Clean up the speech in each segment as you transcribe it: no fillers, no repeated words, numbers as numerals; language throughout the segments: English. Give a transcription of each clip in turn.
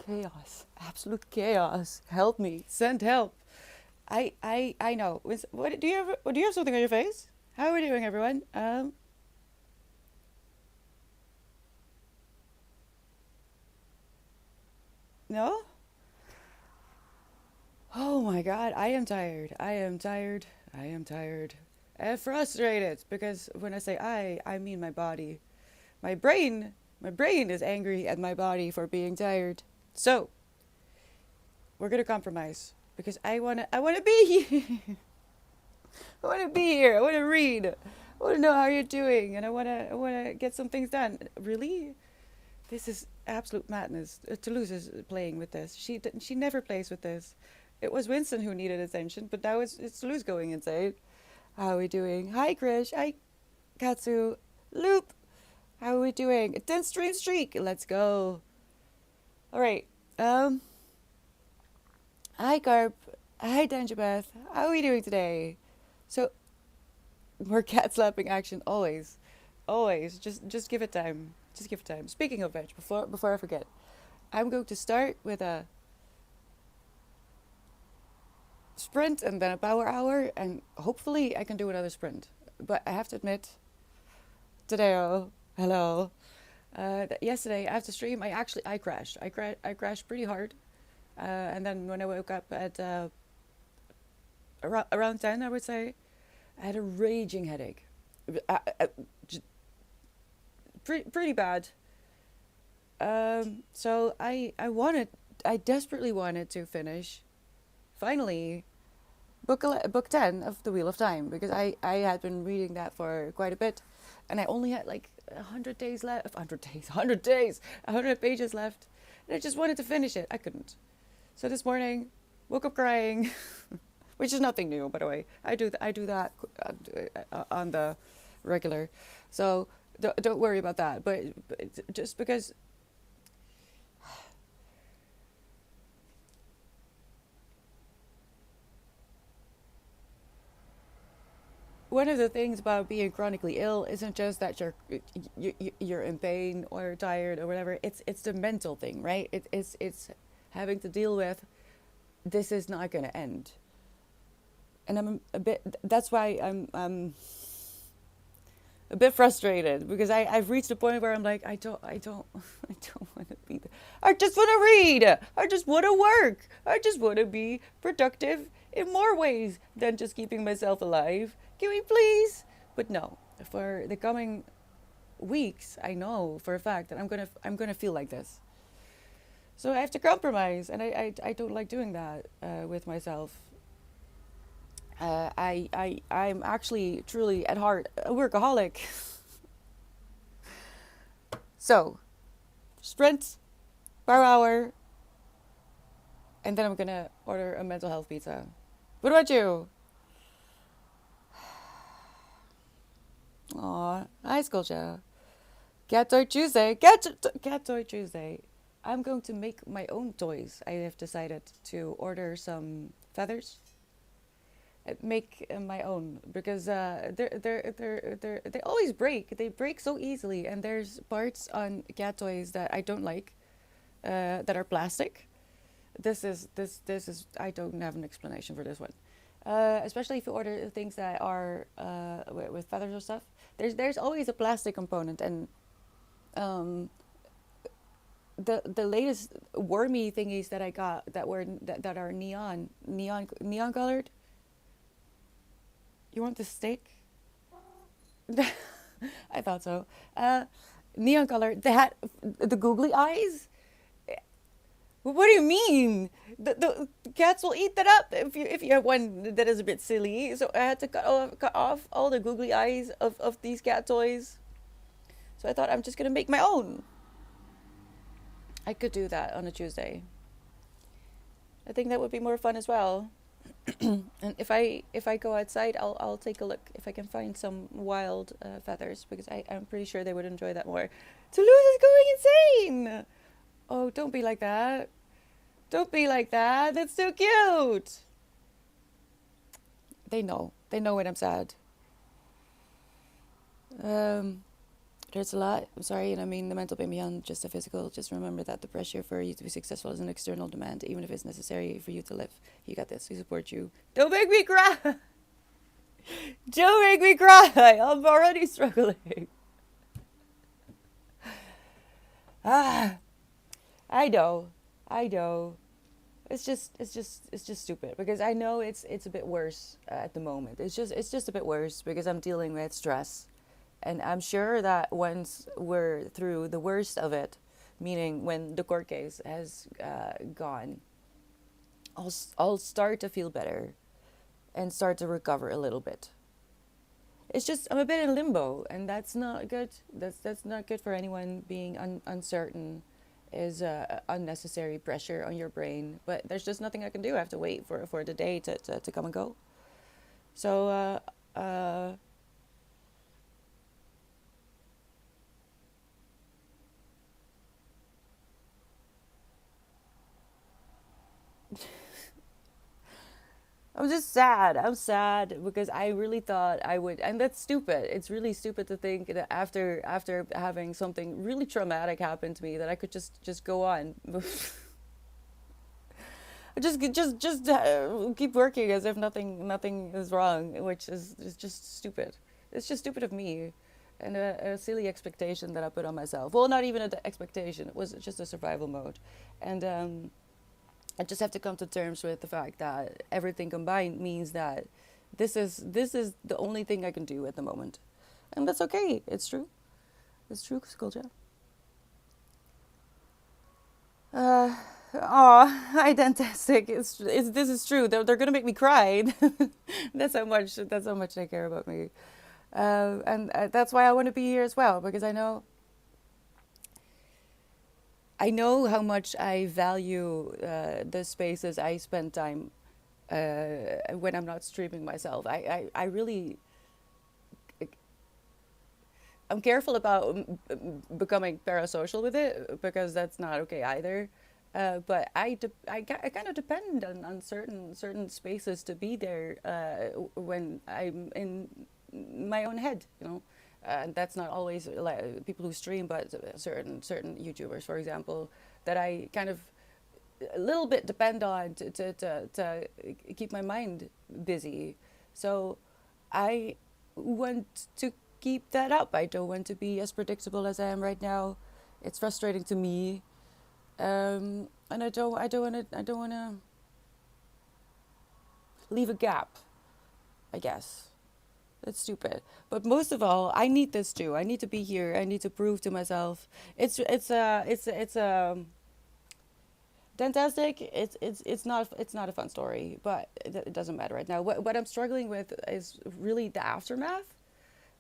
chaos, absolute chaos. Help me, send help. I know. What do you have? Do you have something on your face? How are we doing, everyone? No. Oh my God, I am tired. I am tired. I am tired. And frustrated because when I say I mean my body. My brain is angry at my body for being tired. So we're gonna compromise because I wanna be here. I wanna be here. I wanna read. I wanna know how you're doing, and I wanna get some things done. Really, this is absolute madness. Toulouse is playing with this. She never plays with this. It was Winston who needed attention, but now it's Toulouse going insane. How are we doing? Hi, Krish. Hi, Katsu. Loop. How are we doing? A 10 stream streak. Let's go. All right. Hi, Carp. Hi, Danjabeth. How are we doing today? So, more cat slapping action always. Always. Just give it time. Just give it time. Speaking of which, before I forget, I'm going to start with a sprint and then a power hour, and hopefully I can do another sprint. But I have to admit, today, oh, hello. Yesterday after stream, I crashed. I crashed pretty hard, and then when I woke up at around 10, I would say, I had a raging headache. J- pretty bad. So I desperately wanted to finish finally book 10 of The Wheel of Time because I had been reading that for quite a bit, and I only had like 100 days left. 100 days, 100 days, 100 pages left, and I just wanted to finish it. I couldn't. So this morning, woke up crying, which is nothing new, by the way. I do that on the regular, so don't worry about that. But just because one of the things about being chronically ill isn't just that you're in pain or tired or whatever. It's the mental thing, right? It's having to deal with this is not going to end, and I'm a bit. That's why I'm a bit frustrated because I've reached a point where I'm like I don't I don't want to be there. I just want to read. I just want to work. I just want to be productive in more ways than just keeping myself alive. Can we please? But no, for the coming weeks, I know for a fact that I'm gonna feel like this. So I have to compromise, and I don't like doing that with myself. I'm actually truly at heart a workaholic. So sprint, power hour, and then I'm gonna order a mental health pizza. What about you? Aw, hi Sculpture. Cat Toy Tuesday. Cat Toy Tuesday. I'm going to make my own toys. I have decided to order some feathers. Make my own because they always break. They break so easily, and there's parts on cat toys that I don't like, that are plastic. This is I don't have an explanation for this one. Especially if you order things that are with feathers or stuff. There's always a plastic component, and um, the latest wormy thingies that I got that are neon colored. You want the steak? I thought so. Neon colored. They had the googly eyes. What do you mean? The cats will eat that up if you have one that is a bit silly. So I had to cut off all the googly eyes of these cat toys. So I thought I'm just gonna make my own. I could do that on a Tuesday. I think that would be more fun as well. And if I go outside, I'll take a look if I can find some wild feathers because I'm pretty sure they would enjoy that more. Toulouse is going insane. Oh, don't be like that. Don't be like that. That's so cute. They know. They know when I'm sad. There's a lot. I'm sorry, and I mean the mental beyond just the physical. Just remember that the pressure for you to be successful is an external demand, even if it's necessary for you to live. You got this. We support you. Don't make me cry. Don't make me cry. I'm already struggling. Ah, I know. I know. It's just stupid because I know it's a bit worse at the moment. It's just a bit worse because I'm dealing with stress, and I'm sure that once we're through the worst of it, meaning when the court case has gone, I'll start to feel better and start to recover a little bit. It's just I'm a bit in limbo, and that's not good. That's not good for anyone. Being uncertain is unnecessary pressure on your brain. But there's just nothing I can do. I have to wait for the day to come and go. So I'm just sad. I'm sad because I really thought I would, and that's stupid. It's really stupid to think that after having something really traumatic happen to me that I could just go on. Just keep working as if nothing is wrong, which is just stupid. It's just stupid of me, and a silly expectation that I put on myself. Well, not even an expectation. It was just a survival mode, and I just have to come to terms with the fact that everything combined means that this is the only thing I can do at the moment, and that's okay. It's true. It's true, Skulja. Uh, Identistic. It's this is true. They're gonna make me cry. That's how much they care about me, and that's why I want to be here as well because I know how much I value the spaces I spend time when I'm not streaming myself. I really I'm careful about becoming parasocial with it because that's not okay either. But I kind of depend on certain spaces to be there when I'm in my own head, you know. And that's not always like people who stream, but certain YouTubers, for example, that I kind of a little bit depend on to keep my mind busy. So I want to keep that up. I don't want to be as predictable as I am right now. It's frustrating to me, and I don't want to leave a gap. I guess it's stupid, but most of all, I need this too. I need to be here. I need to prove to myself. It's fantastic. It's not a fun story, but it doesn't matter right now. What I'm struggling with is really the aftermath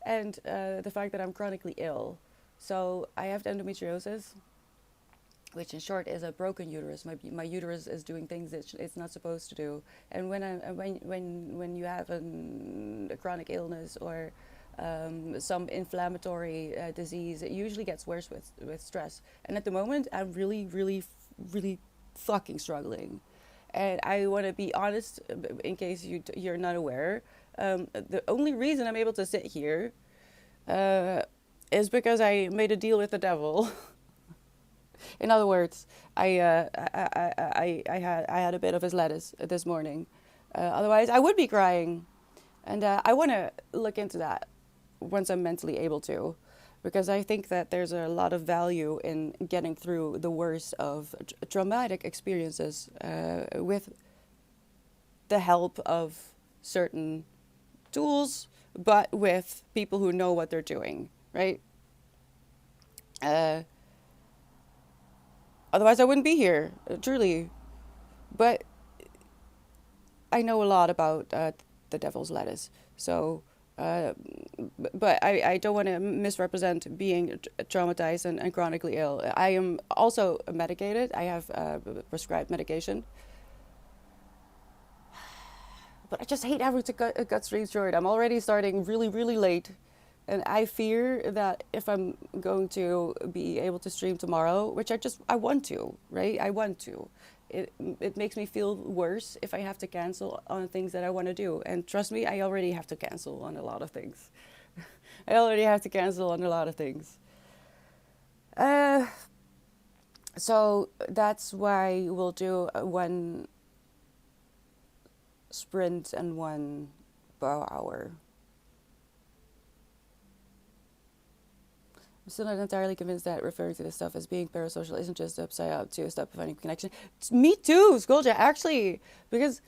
and the fact that I'm chronically ill. So I have endometriosis, which in short is a broken uterus. My uterus is doing things it's not supposed to do. And when you have a chronic illness or some inflammatory disease, it usually gets worse with stress. And at the moment, I'm really, really, really fucking struggling. And I want to be honest, in case you're not aware. The only reason I'm able to sit here uh, is because I made a deal with the devil. In other words, I had a bit of his lettuce this morning. Otherwise, I would be crying, and I want to look into that once I'm mentally able to, because I think that there's a lot of value in getting through the worst of traumatic experiences with the help of certain tools, but with people who know what they're doing, right? Uh, Otherwise, I wouldn't be here, truly. But I know a lot about the devil's lettuce. So, uh, but I don't want to misrepresent being traumatized and chronically ill. I am also medicated. I have prescribed medication. But I just hate having to cut straight short. I'm already starting really, really late. And I fear that if I'm going to be able to stream tomorrow, which I want to, right? I want to. It makes me feel worse if I have to cancel on things that I want to do. And trust me, I already have to cancel on a lot of things. I already have to cancel on a lot of things. Uh, so that's why we'll do one sprint and one per hour. I'm still not entirely convinced that referring to this stuff as being parasocial isn't just upside out to a step of finding connection. Me too, Skolja, actually, because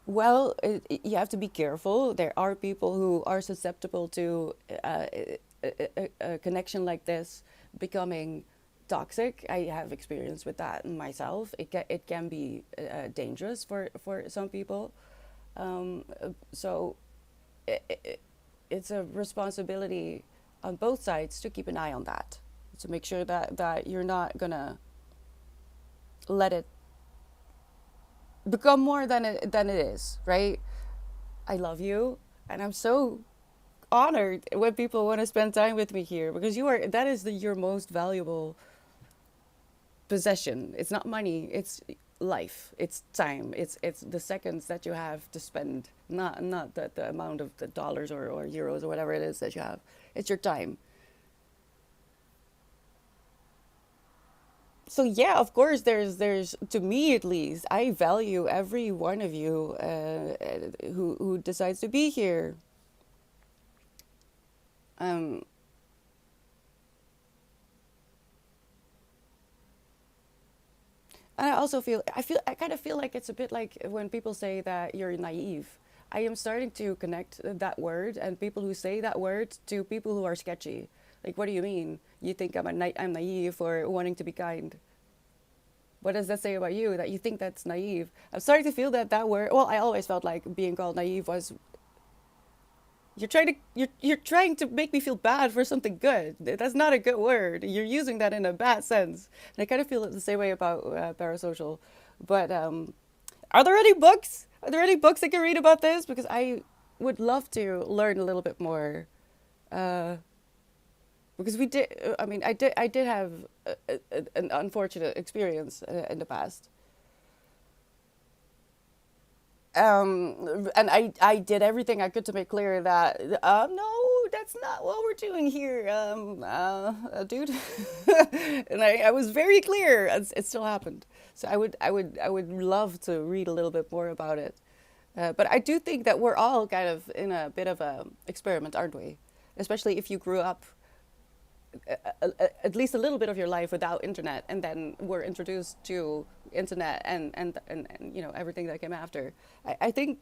well, you have to be careful. There are people who are susceptible to a connection like this becoming toxic. I have experience with that myself. It can be dangerous for some people. So it's a responsibility on both sides to keep an eye on that, to make sure that you're not gonna let it become more than it is, right? I love you, and I'm so honored when people want to spend time with me here, because that is your most valuable possession. It's not money, it's life, it's time, it's the seconds that you have to spend, not the amount of the dollars or euros or whatever it is that you have. It's your time. So yeah, of course, there's to me at least, I value every one of you who decides to be here. Um, and I kind of feel like it's a bit like when people say that you're naive. I am starting to connect that word and people who say that word to people who are sketchy. Like, what do you mean? You think I'm naive for wanting to be kind? What does that say about you that you think that's naive? I'm starting to feel that word. Well, I always felt like being called naive was you're trying to make me feel bad for something good. That's not a good word. You're using that in a bad sense. And I kind of feel the same way about parasocial. But are there any books? Are there any books I can read about this? Because I would love to learn a little bit more. Uh, because we did. I mean, I did have an unfortunate experience in the past. And I did everything I could to make clear that no, that's not what we're doing here, dude. And I was very clear. It still happened. So I would love to read a little bit more about it. But I do think that we're all kind of in a bit of a experiment, aren't we? Especially if you grew up at least a little bit of your life without internet, and then were introduced to internet and everything that came after. I think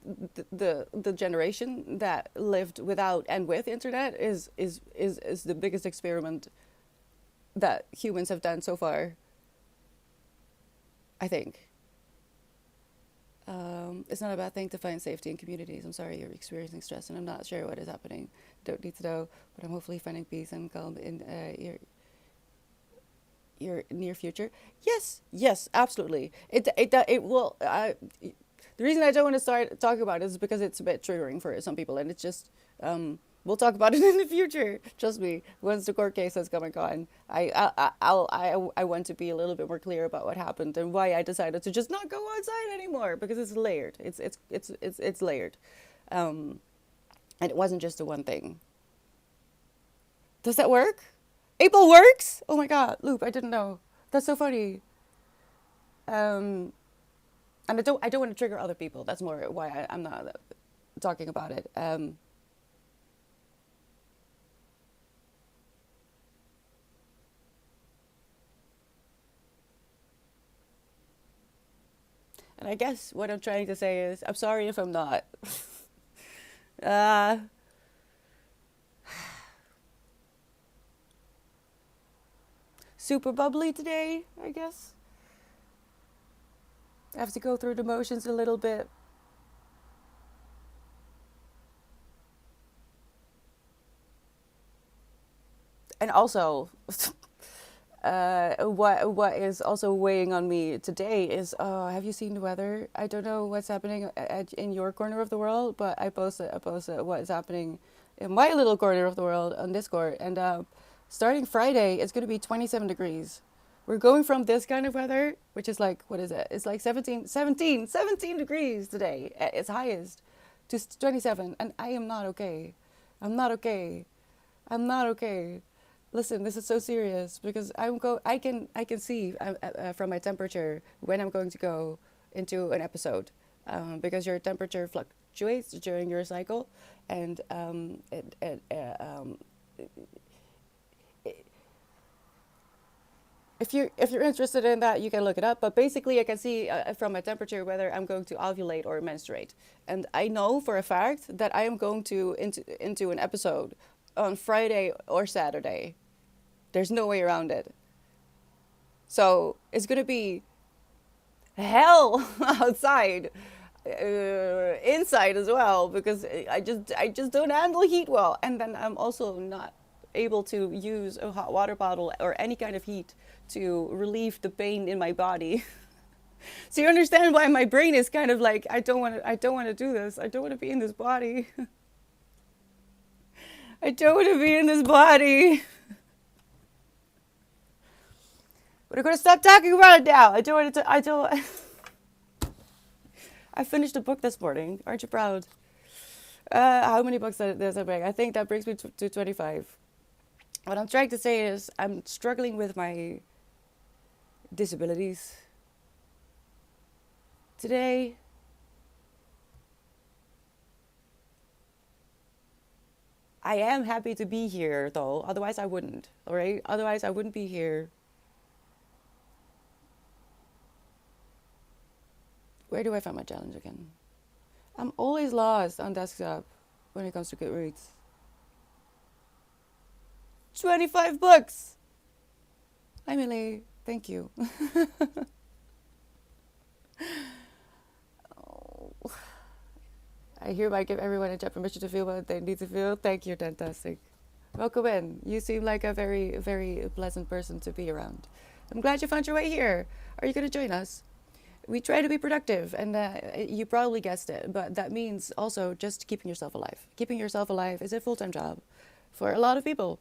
the generation that lived without and with internet is the biggest experiment that humans have done so far. I think it's not a bad thing to find safety in communities. I'm sorry you're experiencing stress, and I'm not sure what is happening. Don't need to know, but I'm hopefully finding peace and calm in your near future. Yes, yes, absolutely. It will. The reason I don't want to start talking about it is because it's a bit triggering for some people, and it's just we'll talk about it in the future. Trust me. Once the court case has come and gone, I want to be a little bit more clear about what happened and why I decided to just not go outside anymore, because it's layered. It's layered, and it wasn't just the one thing. Does that work? April works? Oh my god, Loop! I didn't know. That's so funny. Um, and I don't want to trigger other people. That's more why I'm not talking about it. And I guess what I'm trying to say is, I'm sorry if I'm not. uh, Super bubbly today, I guess. I have to go through the motions a little bit. And also, what is also weighing on me today is, have you seen the weather? I don't know what's happening in your corner of the world, but I posted what is happening in my little corner of the world on Discord, and starting Friday, it's going to be 27 degrees. We're going from this kind of weather, which is like, what is it? It's like 17 degrees today at its highest. to 27, and I am not okay. I'm not okay. I'm not okay. Listen, this is so serious because I can see from my temperature when I'm going to go into an episode, because your temperature fluctuates during your cycle, and if you're interested in that, you can look it up. But basically, I can see from my temperature whether I'm going to ovulate or menstruate, and I know for a fact that I am going to into an episode on Friday or Saturday. There's no way around it. So it's gonna be hell outside, inside as well, because I just don't handle heat well, and then I'm also not able to use a hot water bottle or any kind of heat to relieve the pain in my body. So you understand why my brain is kind of like, I don't want to do this. I don't want to be in this body. I don't want to be in this body. But I'm gonna stop talking about it now. I don't want to. I don't. I finished a book this morning. Aren't you proud? How many books does that bring? I think that brings me to 25. What I'm trying to say is I'm struggling with my disabilities. Today, I am happy to be here though. Otherwise I wouldn't. Alright? Otherwise I wouldn't be here. Where do I find my challenge again? I'm always lost on desktop when it comes to Goodreads. 25 books! Hi Millie. Thank you. Oh. I hereby give everyone a chat permission to feel what they need to feel. Thank you, fantastic. Welcome in. You seem like a very, very pleasant person to be around. I'm glad you found your way here. Are you going to join us? We try to be productive, and you probably guessed it, but that means also just keeping yourself alive. Keeping yourself alive is a full-time job for a lot of people.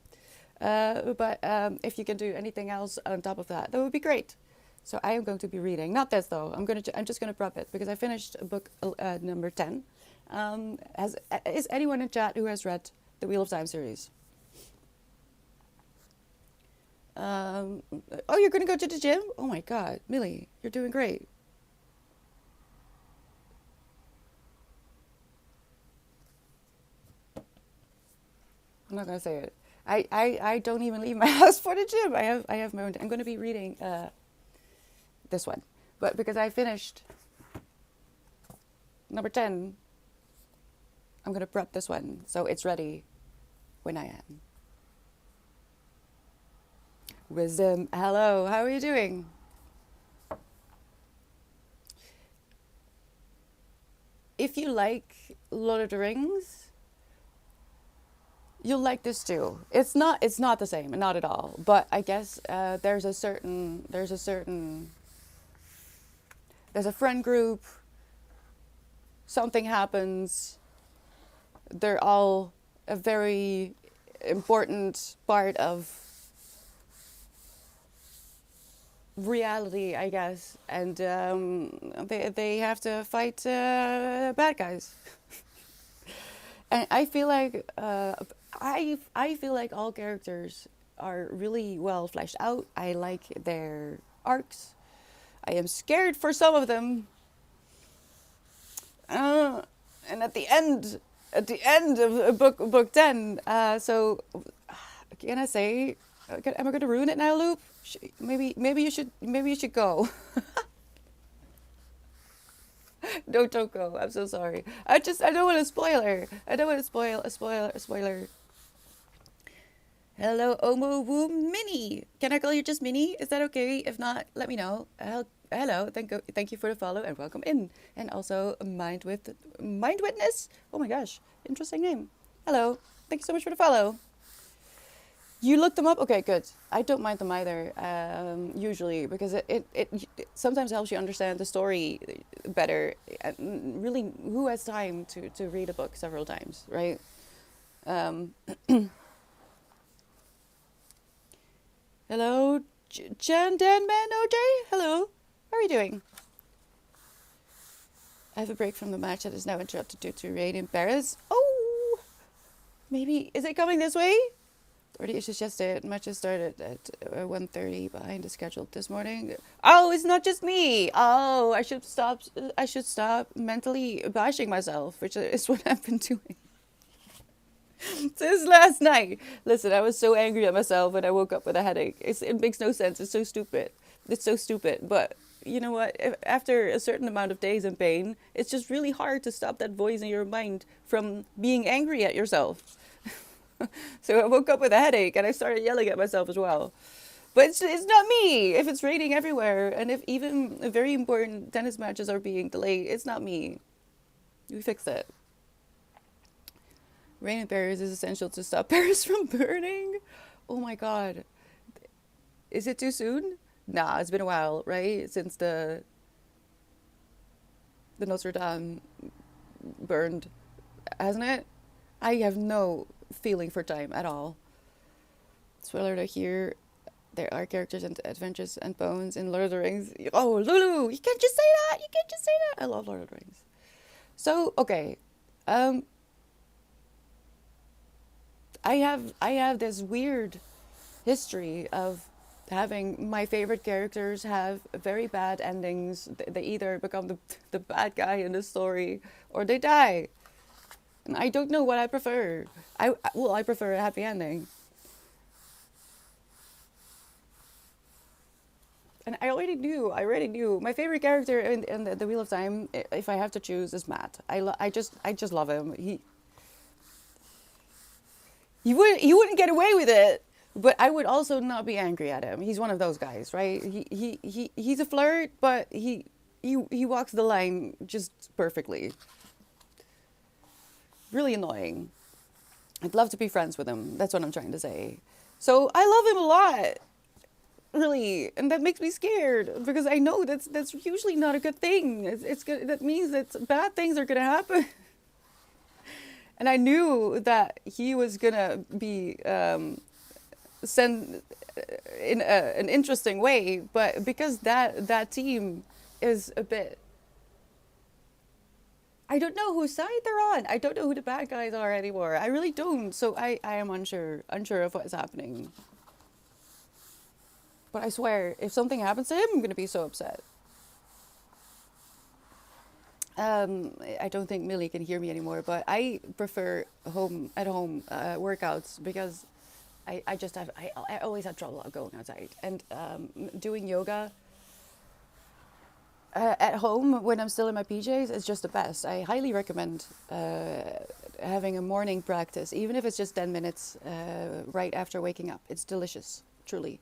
But if you can do anything else on top of that, that would be great. So I am going to be reading, not this though. I'm just going to prep it because I finished book number 10. Is anyone in chat who has read the Wheel of Time series? Oh, you're going to go to the gym? Oh my God, Millie, you're doing great. I'm not going to say it. I don't even leave my house for the gym. I have my own. I'm going to be reading this one, but because I finished number 10, I'm going to prep this one so it's ready when I am. Wisdom, hello. How are you doing? If you like Lord of the Rings, you'll like this too. It's not the same, not at all. But I guess there's a friend group. Something happens. They're all a very important part of reality, I guess, and they have to fight bad guys. And I feel like I feel like all characters are really well fleshed out. I like their arcs. I am scared for some of them. And at the end of book 10, so can I say? Am I going to ruin it now, Loop? Maybe you should go. No, don't go. I'm so sorry. I don't want to spoil her. I don't want to spoil a spoiler. Hello, Omo Woo Mini. Can I call you just Mini? Is that okay? If not, let me know. Hello. Thank you for the follow and welcome in. And also Mind Witness. Oh my gosh, interesting name. Hello. Thank you so much for the follow. You looked them up? Okay, good. I don't mind them either, usually, because it sometimes helps you understand the story better. And really, who has time to read a book several times, right? Hello, Jan Dan Man OJ? Hello. How are you doing? I have a break from the match that is now interrupted due to rain in Paris. Oh, maybe is it coming this way? Already it's just it. Matches started at 1:30 behind the schedule this morning. Oh, it's not just me. Oh, I should stop. I should stop mentally bashing myself, which is what I've been doing since last night. Listen, I was so angry at myself when I woke up with a headache. It makes no sense. It's so stupid. It's so stupid. But you know what? After a certain amount of days in pain, it's just really hard to stop that voice in your mind from being angry at yourself. So I woke up with a headache and I started yelling at myself as well. But it's not me. If it's raining everywhere and if even very important tennis matches are being delayed, it's not me. We fixed it. Rain in Paris is essential to stop Paris from burning. Oh my god. Is it too soon? Nah, it's been a while, right? Since the Notre Dame burned, hasn't it? I have no feeling for time at all. Spoiler alert here. There are characters and adventures and bones in Lord of the Rings. Oh, Lulu! You can't just say that! You can't just say that! I love Lord of the Rings. So, okay. I have this weird history of having my favorite characters have very bad endings. They either become the bad guy in the story or they die. And I don't know what I prefer. I prefer a happy ending. And I already knew. I already knew. My favorite character in the Wheel of Time, if I have to choose, is Matt. I just love him. He wouldn't get away with it, but I would also not be angry at him. He's one of those guys, right? He's a flirt, but he walks the line just perfectly. Really annoying. I'd love to be friends with him. That's what I'm trying to say. So I love him a lot, really, and that makes me scared because I know that's usually not a good thing. It's good. That means that bad things are gonna happen. And I knew that he was gonna be sent in an interesting way, but because that team is a bit, I don't know whose side they're on. I don't know who the bad guys are anymore. I really don't. So I am unsure of what's happening. But I swear, if something happens to him, I'm gonna be so upset. I don't think Millie can hear me anymore, but I prefer at home workouts because I always have trouble going outside and doing yoga at home when I'm still in my PJs is just the best. I highly recommend having a morning practice, even if it's just 10 minutes right after waking up. It's delicious, truly.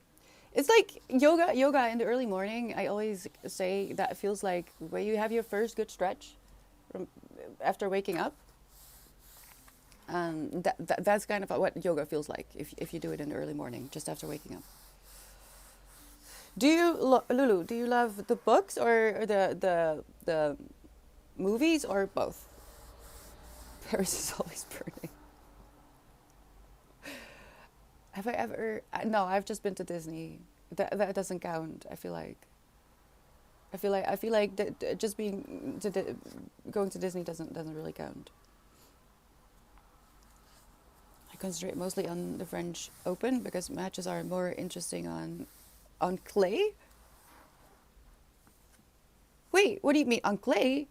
It's like yoga in the early morning. I always say that it feels like where you have your first good stretch from after waking up. That's kind of what yoga feels like if you do it in the early morning, just after waking up. Do you, Lulu? Do you love the books or the movies or both? Paris is always burning. Have I ever? No, I've just been to Disney. That doesn't count. I feel like. Just going to Disney doesn't really count. I concentrate mostly on the French Open because matches are more interesting on clay. Wait, what do you mean on clay?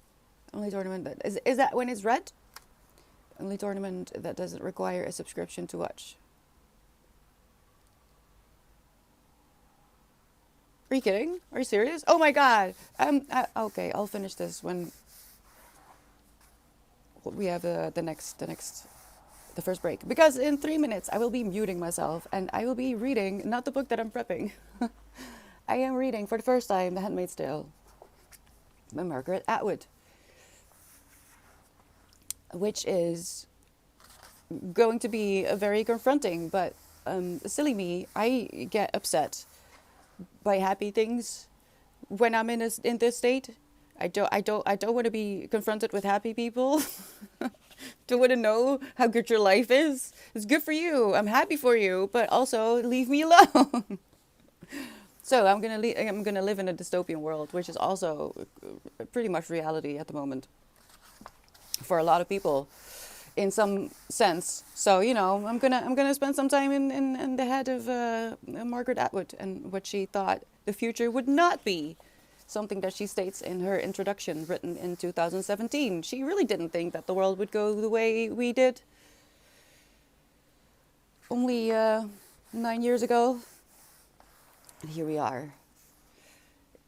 Only tournament that is that when it's red? Only tournament that doesn't require a subscription to watch. Are you kidding? Are you serious? Oh my god. Okay, I'll finish this when we have the first break. Because in 3 minutes I will be muting myself and I will be reading not the book that I'm prepping. I am reading for the first time The Handmaid's Tale by Margaret Atwood, which is going to be a very confronting, but silly me. I get upset by happy things when I'm in this state. I don't want to be confronted with happy people. Don't want to know how good your life is. It's good for you. I'm happy for you, but also leave me alone. So I'm gonna live in a dystopian world, which is also pretty much reality at the moment for a lot of people, in some sense. So I'm gonna spend some time in the head of Margaret Atwood and what she thought the future would not be. Something that she states in her introduction, written in 2017. She really didn't think that the world would go the way we did only 9 years ago. And here we are.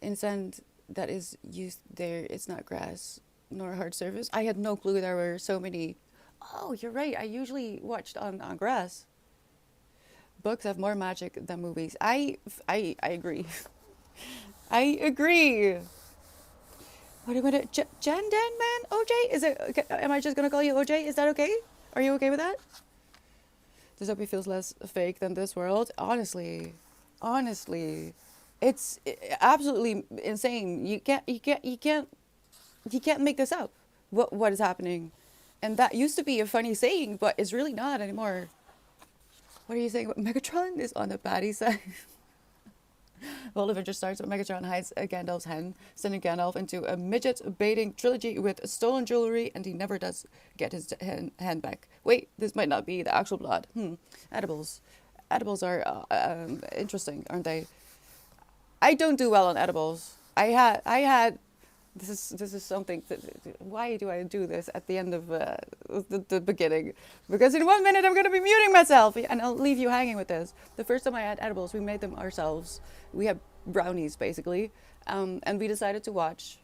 In sand that is used there, it's not grass nor hard surface. I had no clue there were so many. Oh, you're right. I usually watched on grass. Books have more magic than movies. I agree. I agree. What Jan Dan man? OJ? Is it okay? Am I just gonna call you OJ? Is that okay? Are you okay with that? Dystopia feels less fake than this world. Honestly, it's absolutely insane. You can't make this up. What is happening? And that used to be a funny saying, but it's really not anymore. What are you saying? Megatron is on the baddie side. Well, the adventure starts when Megatron hides Gandalf's hen, sending Gandalf into a midget baiting trilogy with stolen jewelry, and he never does get his hand back. Wait, this might not be the actual plot. Edibles. Edibles are interesting, aren't they? I don't do well on edibles. I had this is something that, why do I do this at the end of the beginning? Because in 1 minute I'm going to be muting myself, and I'll leave you hanging with this. The first time I had edibles, we made them ourselves. We had brownies basically, and we decided to watch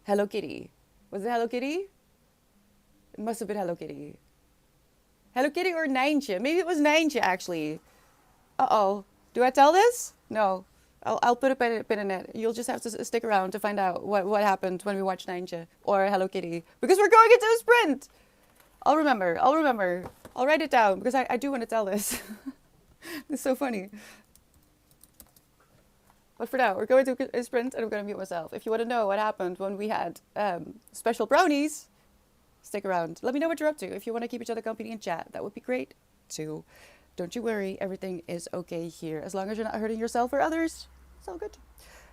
Hello Kitty. Was it Hello Kitty? It must have been Hello Kitty. Hello Kitty or Nijntje? Maybe it was Nijntje actually. Uh-oh. Do I tell this? No. I'll put a pin in it. You'll just have to stick around to find out what happened when we watched Nijntje or Hello Kitty. Because we're going into a sprint! I'll remember. I'll write it down because I do want to tell this. It's so funny. But for now, we're going to a sprint and I'm going to mute myself. If you want to know what happened when we had special brownies, stick around. Let me know what you're up to. If you want to keep each other company and chat, that would be great too. Don't you worry, everything is okay here. As long as you're not hurting yourself or others, it's all good.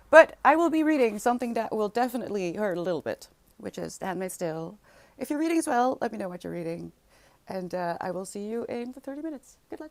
But I will be reading something that will definitely hurt a little bit, which is The Handmaid's Tale. If you're reading as well, let me know what you're reading. And I will see you in the 30 minutes. Good luck.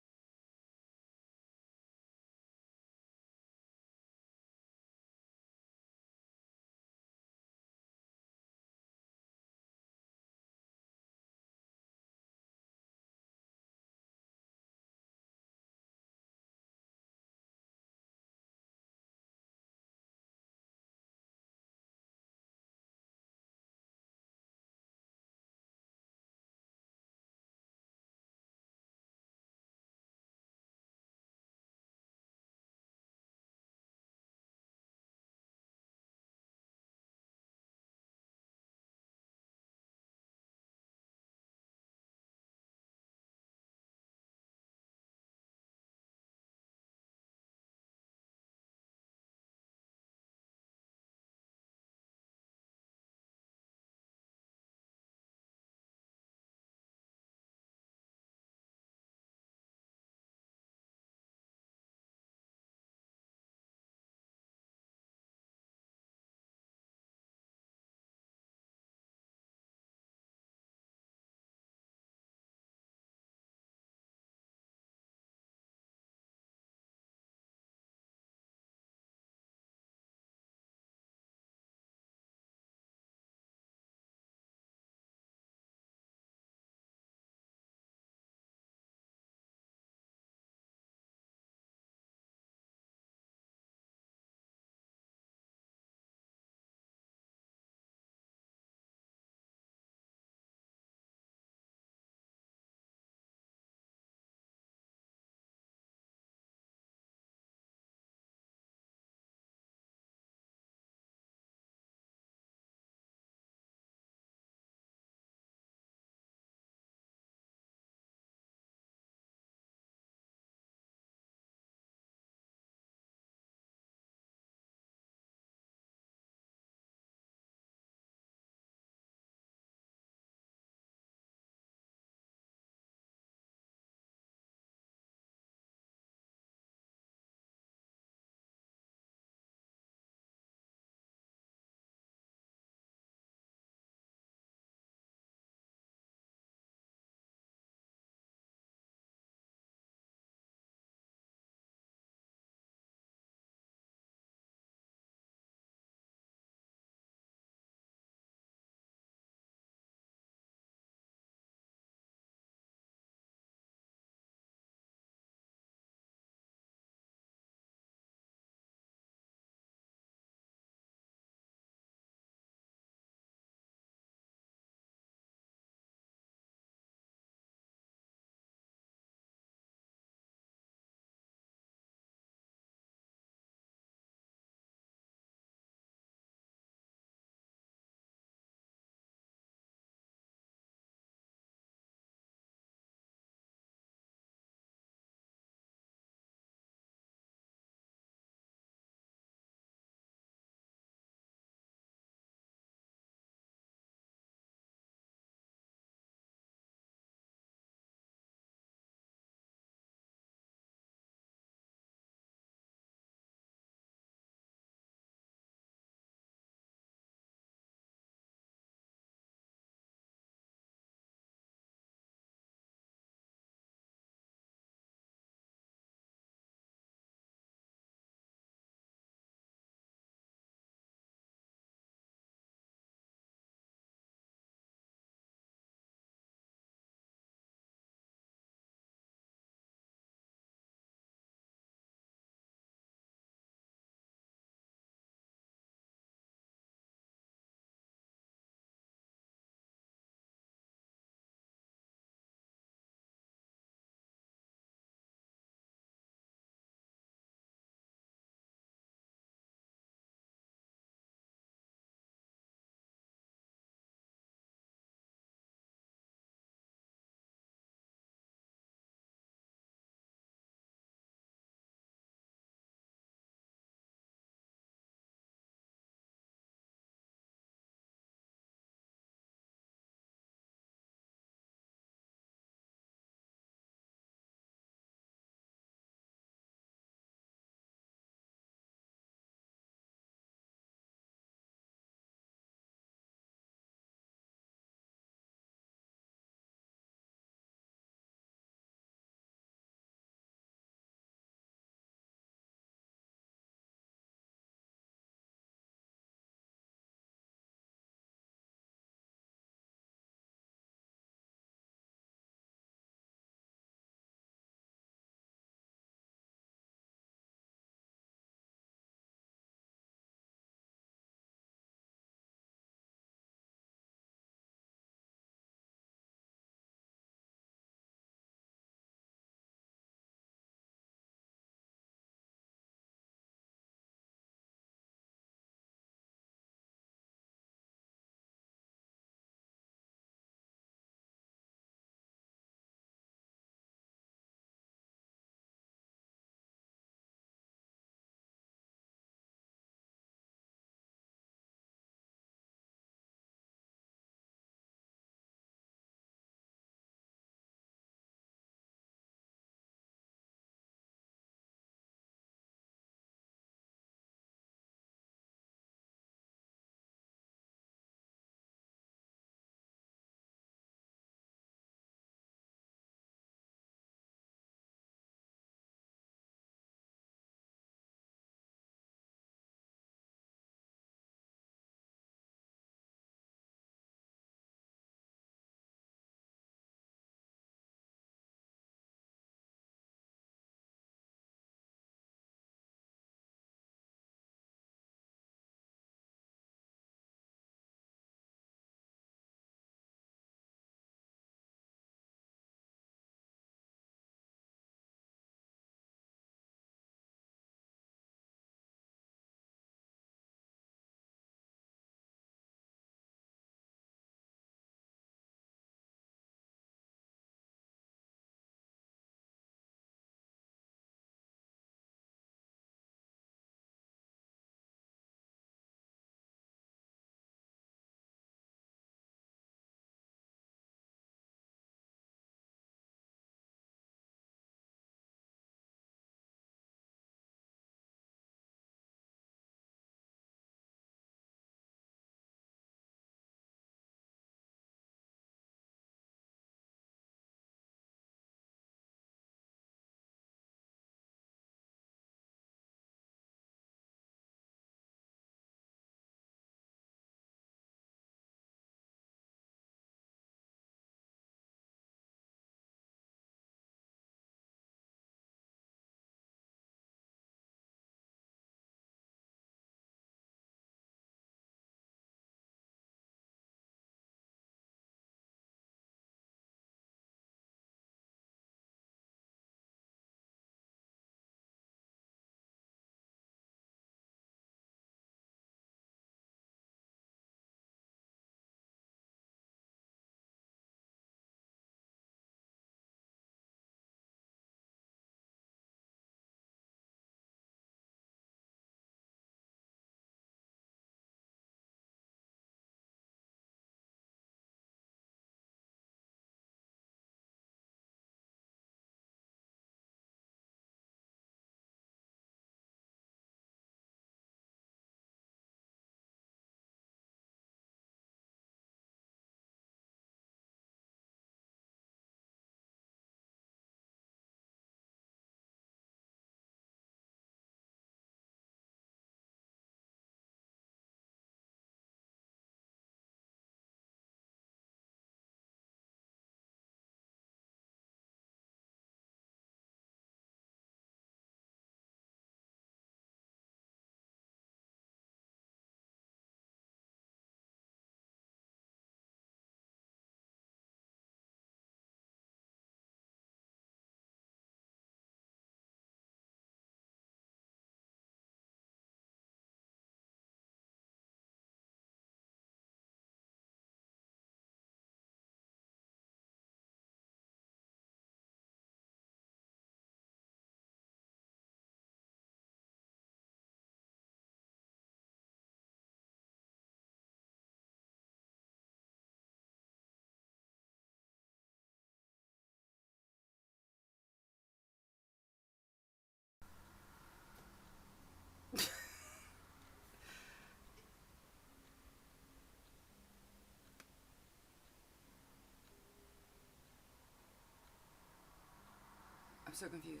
I'm so confused.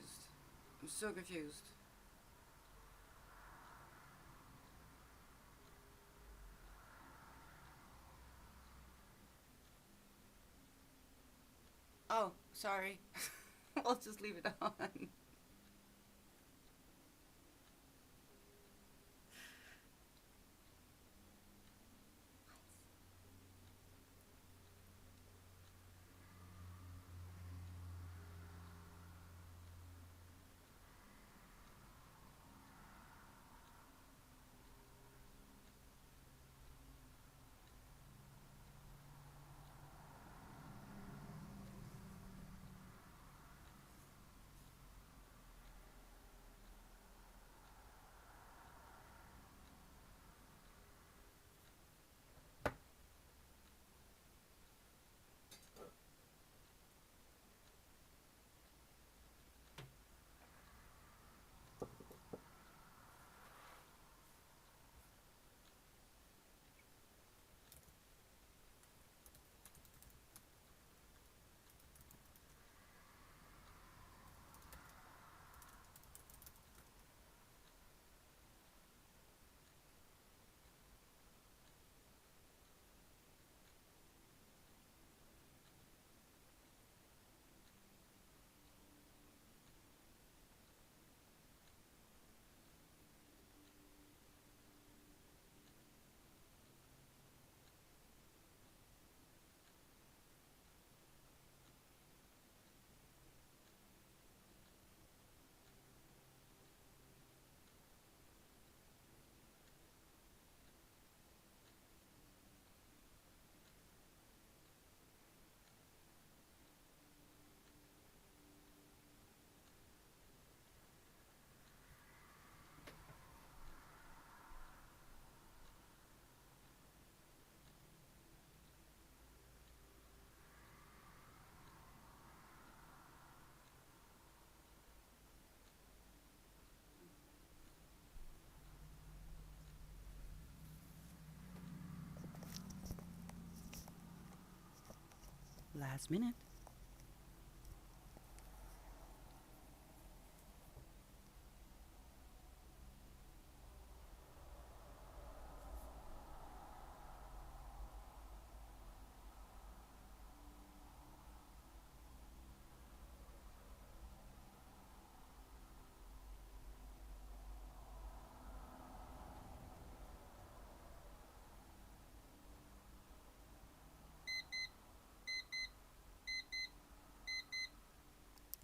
I'm so confused. Oh, sorry. I'll just leave it on. Last minute.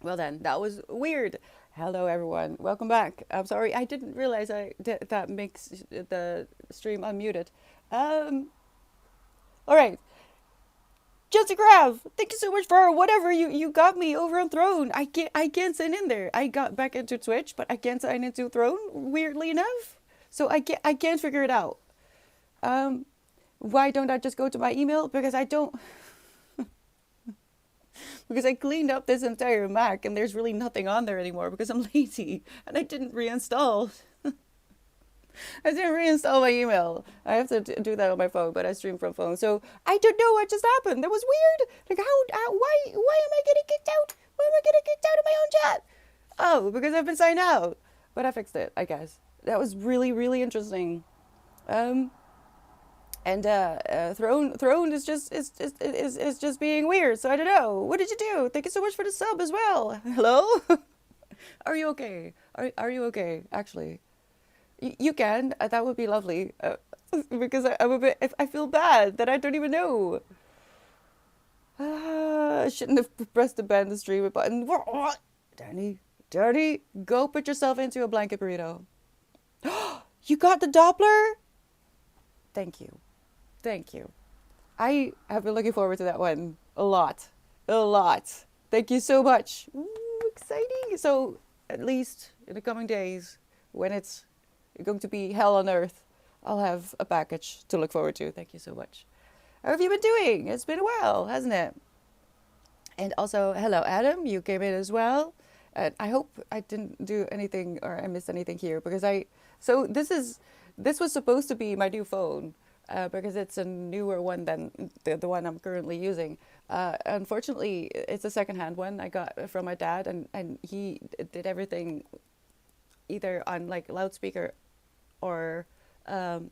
Well then, that was weird. Hello everyone, welcome back. I'm sorry, I didn't realize that makes the stream unmuted. Um, all right, Jessica Graf, thank you so much for whatever you got me over on Throne. I can't sign in there. I got back into Twitch, but I can't sign into Throne. Weirdly enough, so I can't figure it out. Um, why don't I just go to my email? Because I don't. Because I cleaned up this entire Mac and there's really nothing on there anymore because I'm lazy and I didn't reinstall. I didn't reinstall my email. I have to do that on my phone, but I stream from phone. So I don't know what just happened. That was weird. Like why am I getting kicked out? Why am I getting kicked out of my own chat? Oh, because I've been signed out. But I fixed it, I guess. That was really, really interesting. Um, and Throne is just just being weird. So I don't know. What did you do? Thank you so much for the sub as well. Hello. Are you okay? Are you okay? Actually, you can. That would be lovely. Because I'm a bit. I feel bad that I don't even know. I shouldn't have pressed the ban the stream button. Danny, Danny, go put yourself into a blanket burrito. You got the Doppler? Thank you. Thank you. I have been looking forward to that one a lot. A lot. Thank you so much. Ooh, exciting. So, at least in the coming days, when it's going to be hell on earth, I'll have a package to look forward to. Thank you so much. How have you been doing? It's been a while, hasn't it? And also, hello, Adam. You came in as well. And I hope I didn't do anything or I missed anything here because I. So this was supposed to be my new phone. because it's a newer one than the one I'm currently using. Unfortunately, it's a secondhand one I got from my dad, and he did everything either on like loudspeaker or um,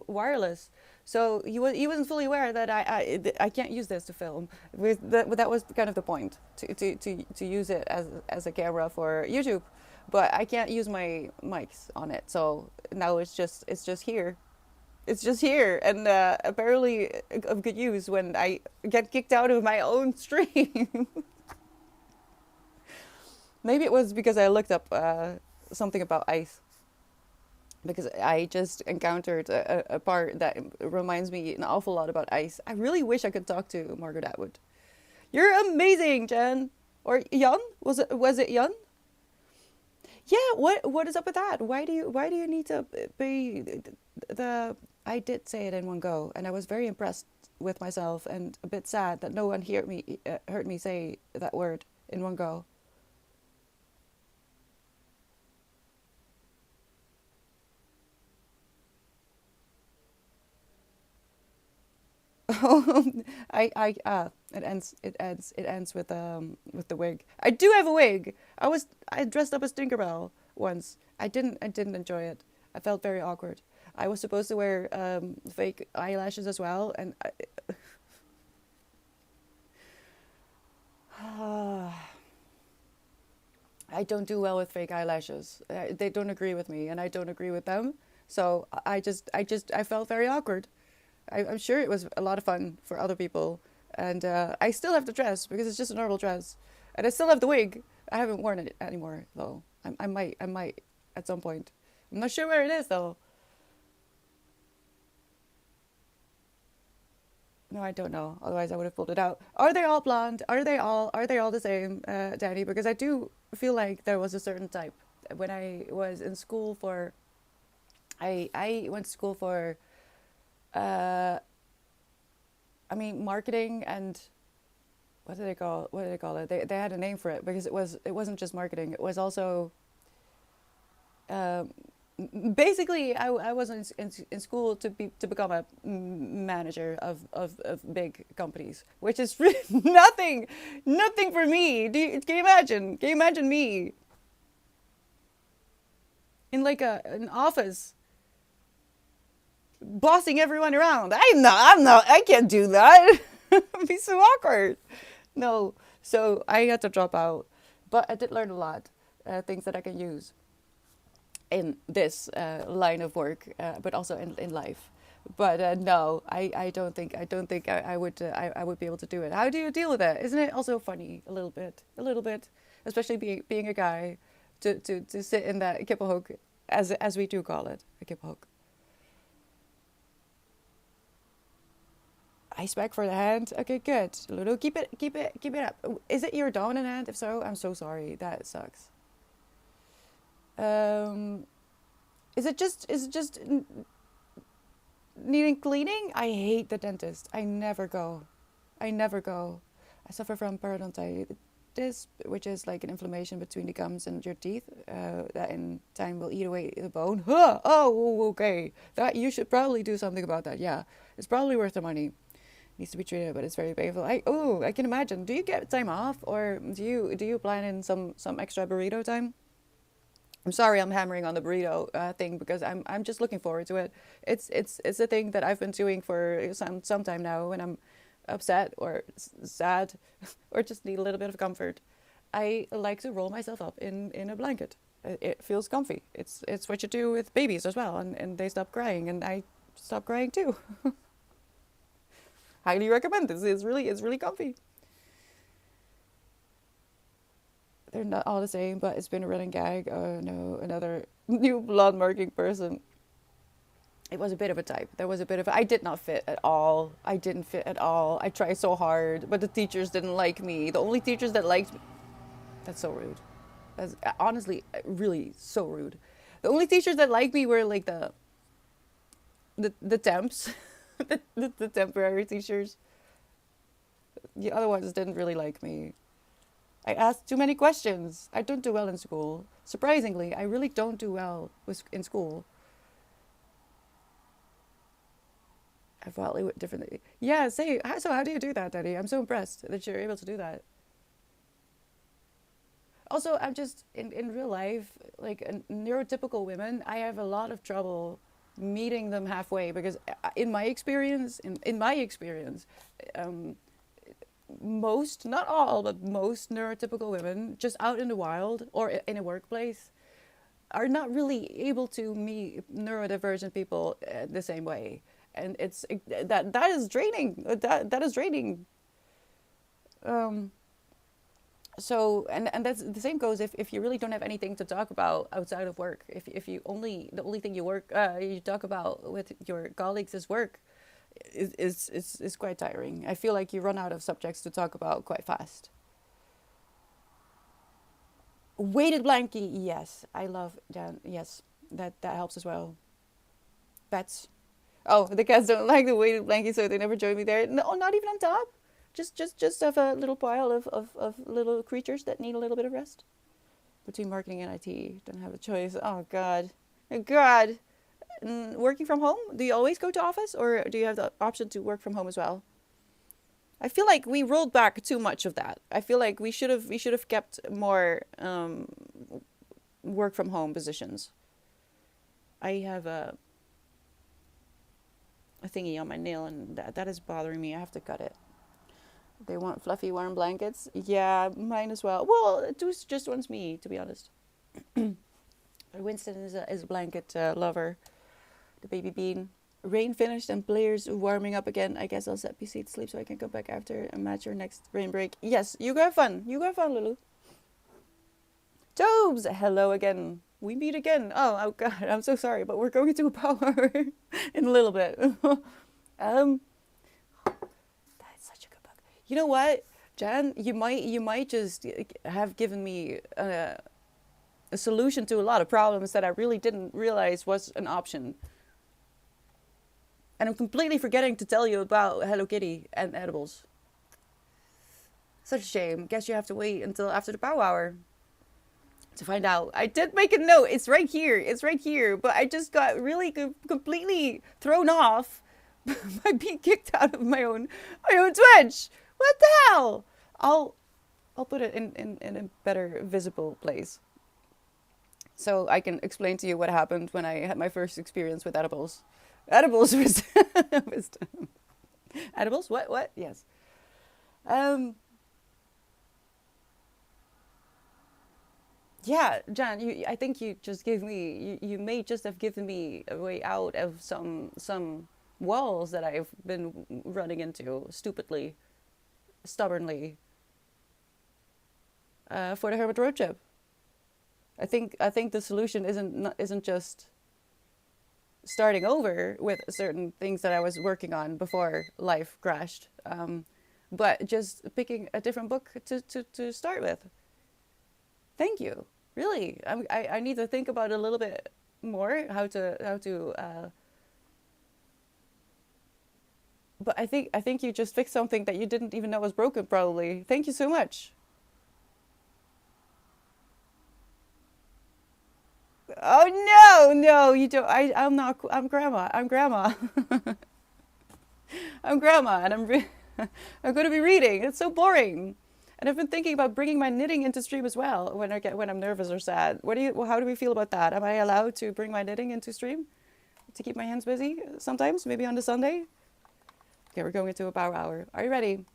wireless. So he wasn't fully aware that I can't use this to film. That was kind of the point to use it as a camera for YouTube, but I can't use my mics on it. So now it's just here. It's just here, and apparently of good use when I get kicked out of my own stream. Maybe it was because I looked up something about ice, because I just encountered a part that reminds me an awful lot about ice. I really wish I could talk to Margaret Atwood. You're amazing, Jen. Or Jan? Was it Jan? Yeah, what is up with that? Why do you need to be the I did say it in one go, and I was very impressed with myself and a bit sad that no one heard me say that word in one go. It ends with the wig. I do have a wig. I dressed up as Tinkerbell once. I didn't enjoy it. I felt very awkward. I was supposed to wear fake eyelashes as well, and I don't do well with fake eyelashes. They don't agree with me, and I don't agree with them. So I felt very awkward. I'm sure it was a lot of fun for other people, and I still have the dress because it's just a normal dress, and I still have the wig. I haven't worn it anymore though. I might at some point. I'm not sure where it is though. No, I don't know. Otherwise, I would have pulled it out. Are they all blonde? Are they all the same, Danny? Because I do feel like there was a certain type when I was in school for. I went to school for. Uh, I mean, marketing and what do they call it? They had a name for it because it wasn't just marketing. It was also um, basically I was in school to become a manager of big companies, which is nothing for me. Can you imagine me in like an office bossing everyone around? I'm not, I can't do that. It'd be so awkward. No, so I had to drop out, but I did learn a lot, things that I can use in this line of work, but also in life. But no, I don't think I would be able to do it. How do you deal with it? Isn't it also funny a little bit, especially being a guy, to sit in that kippenhoek, as we do call it, a kippenhoek. Ice pack for the hand. Okay, good. Ludo, keep it up. Is it your dominant hand? If so, I'm so sorry. That sucks. Um, is it just needing cleaning? I hate the dentist. I never go. I never go. I suffer from periodontitis, which is like an inflammation between the gums and your teeth, that in time will eat away the bone. Huh! Oh, okay. That you should probably do something about that. Yeah, it's probably worth the money. Needs to be treated, but it's very painful. I can imagine. Do you get time off, or do you plan in some extra burrito time? I'm sorry, I'm hammering on the burrito thing because I'm just looking forward to it. It's a thing that I've been doing for some time now when I'm upset or sad or just need a little bit of comfort. I like to roll myself up in a blanket. It feels comfy. It's what you do with babies as well, and they stop crying, and I stop crying too. Highly recommend this. It's really comfy. They're not all the same, but it's been a running gag. Oh no, another new blood marking person. It was a bit of a type. There was a bit of. I did not fit at all. I didn't fit at all. I tried so hard, but the teachers didn't like me. The only teachers that liked me. That's so rude. That's honestly really so rude. The only teachers that liked me were like the temps, the temporary teachers. The other ones didn't really like me. I asked too many questions. I don't do well in school. Surprisingly, I really don't do well in school. I've wildly differently. Yeah, say, so how do you do that, Daddy? I'm so impressed that you're able to do that. Also, I'm just in real life, like neurotypical women, I have a lot of trouble meeting them halfway because in my experience, in my experience, um, most, not all, but most neurotypical women just out in the wild or in a workplace are not really able to meet neurodivergent people the same way. And that is draining. That is draining. Um, so and that's the same goes if you really don't have anything to talk about outside of work. If you only the only thing you talk about with your colleagues is work, is quite tiring. I feel like you run out of subjects to talk about quite fast. Weighted blankie, yes, I love that. Yes, that helps as well. Pets. Oh, the cats don't like the weighted blankie, so they never join me there. No, not even on top. Just have a little pile of little creatures that need a little bit of rest. Between marketing and IT, don't have a choice. Oh God, oh God. Working from home? Do you always go to office, or do you have the option to work from home as well? I feel like we rolled back too much of that. I feel like we should have kept more work from home positions. I have a thingy on my nail, and that is bothering me. I have to cut it. They want fluffy, warm blankets. Yeah, mine as well. Well, Deuce just wants me, to be honest. Winston is a blanket lover. The baby bean. Rain finished and players warming up again. I guess I'll set PC to sleep so I can come back after and match your next rain break. Yes, you go have fun. You go have fun, Lulu. Tobes, hello again. We meet again. Oh God, I'm so sorry, but we're going to a power in a little bit. um, that's such a good book. You know what, Jan? You might just have given me a solution to a lot of problems that I really didn't realize was an option. And I'm completely forgetting to tell you about Hello Kitty and edibles. Such a shame. Guess you have to wait until after the power hour to find out. I did make a note. It's right here. It's right here. But I just got really completely thrown off by being kicked out of my own Twitch. What the hell? I'll put it in a better visible place, so I can explain to you what happened when I had my first experience with edibles. Edibles was wisdom. Edibles? What? Yes. Um. Yeah, Jan. I think you just gave me. You may just have given me a way out of some walls that I've been running into stupidly, stubbornly. For the Hermit Road trip. I think the solution isn't just starting over with certain things that I was working on before life crashed. But just picking a different book to start with. Thank you. Really, I need to think about it a little bit more how to. But I think you just fixed something that you didn't even know was broken. Probably. Thank you so much. Oh no, you don't. I'm not. I'm grandma. I'm grandma. I'm grandma, and I'm going to be reading. It's so boring. And I've been thinking about bringing my knitting into stream as well when I'm nervous or sad. How do we feel about that? Am I allowed to bring my knitting into stream to keep my hands busy sometimes? Maybe on the Sunday. Okay, we're going into a power hour. Are you ready?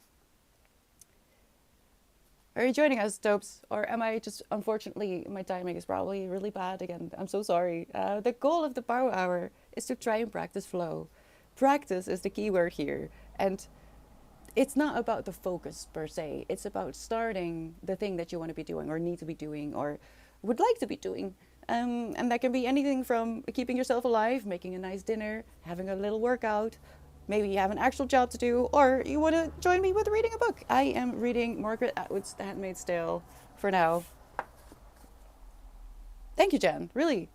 Are you joining us, Dopes? Or am I just, unfortunately, my timing is probably really bad again. I'm so sorry. The goal of the power hour is to try and practice flow. Practice is the key word here. And it's not about the focus per se. It's about starting the thing that you want to be doing or need to be doing or would like to be doing. And that can be anything from keeping yourself alive, making a nice dinner, having a little workout. Maybe you have an actual job to do, or you want to join me with reading a book. I am reading Margaret Atwood's The Handmaid's Tale for now. Thank you, Jen. Really.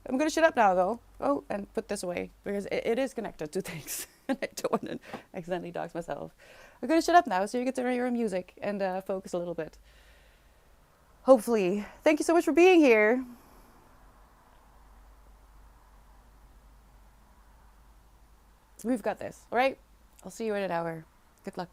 I'm going to shut up now, though. Oh, and put this away, because it is connected to things. And I don't want to accidentally dox myself. I'm going to shut up now so you get to hear your music and focus a little bit. Hopefully. Thank you so much for being here. We've got this. All right. I'll see you in an hour. Good luck.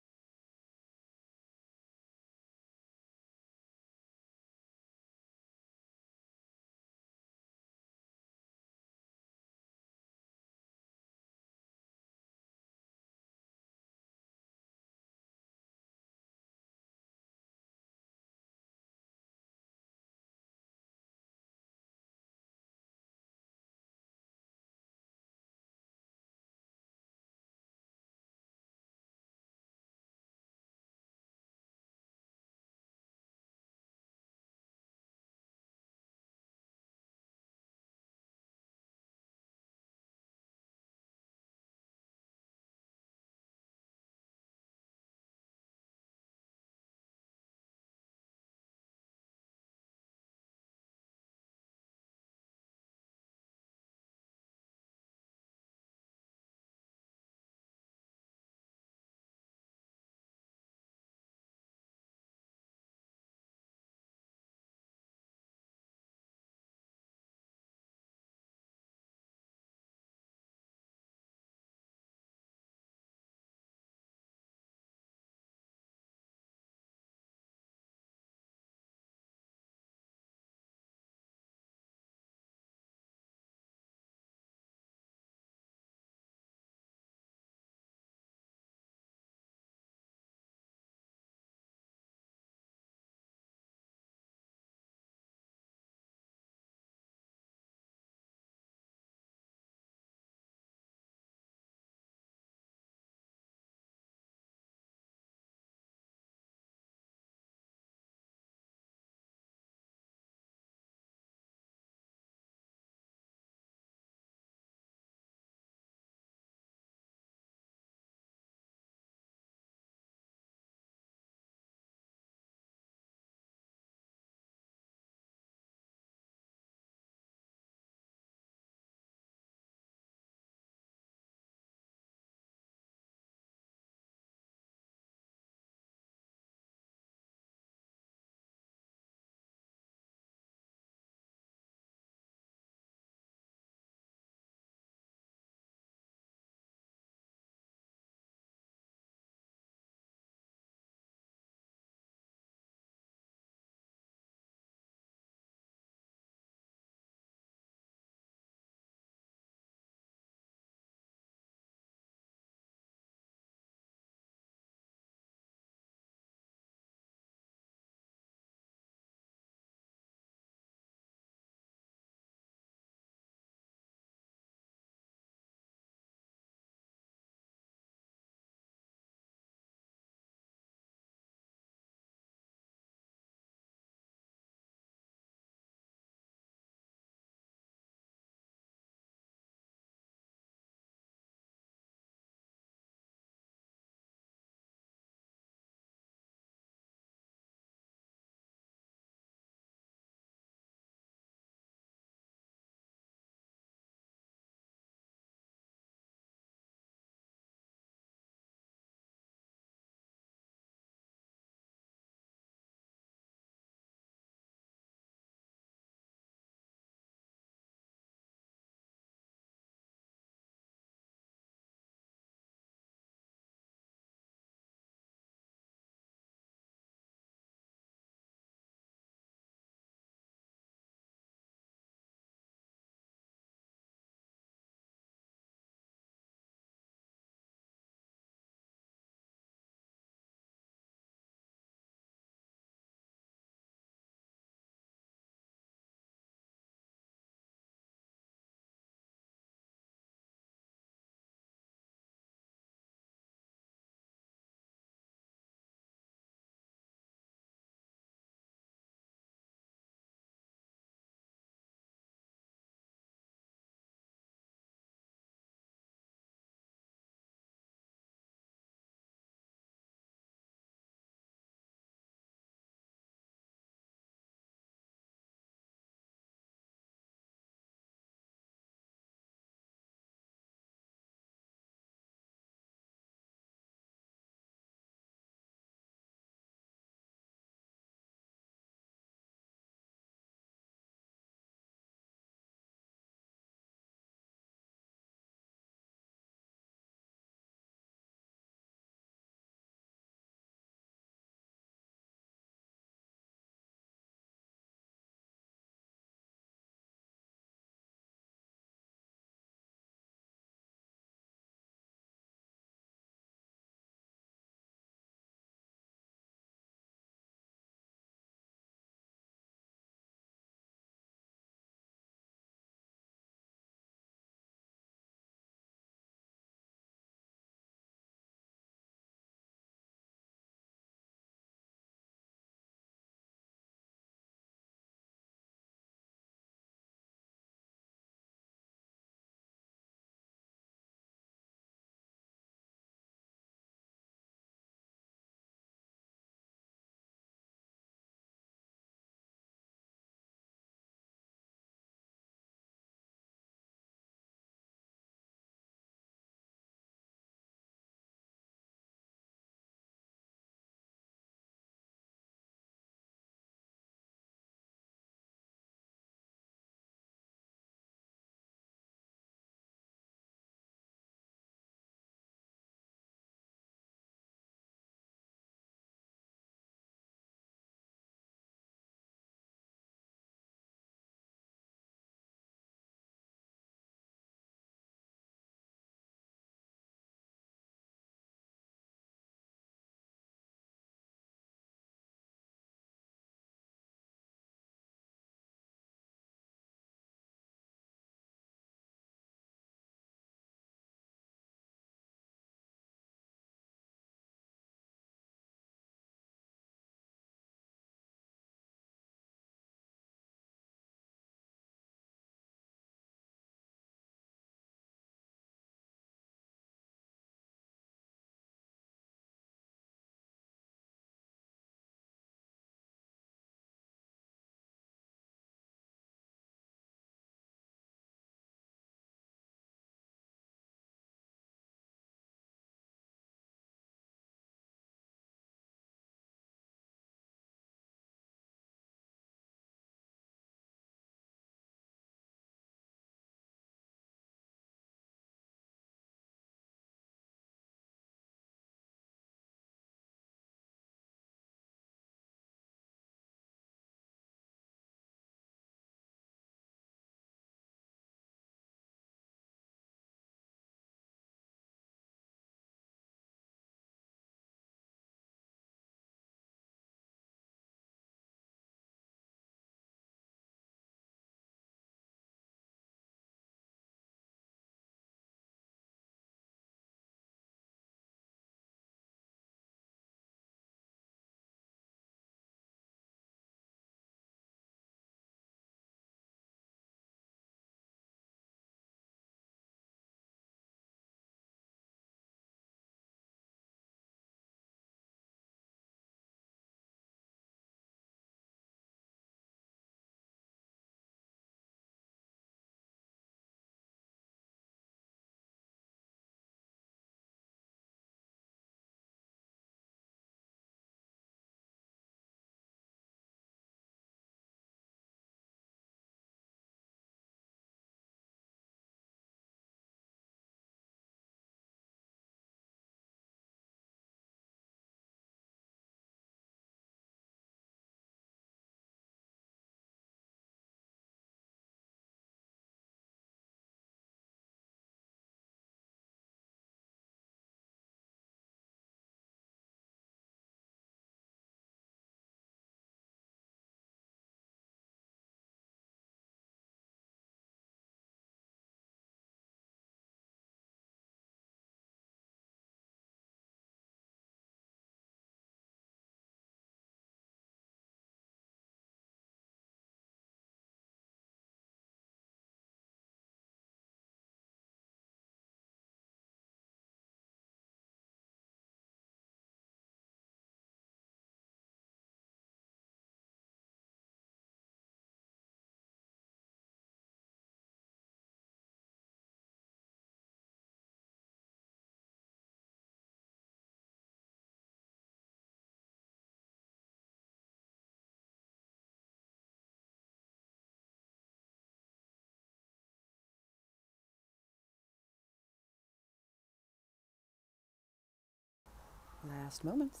Last moments.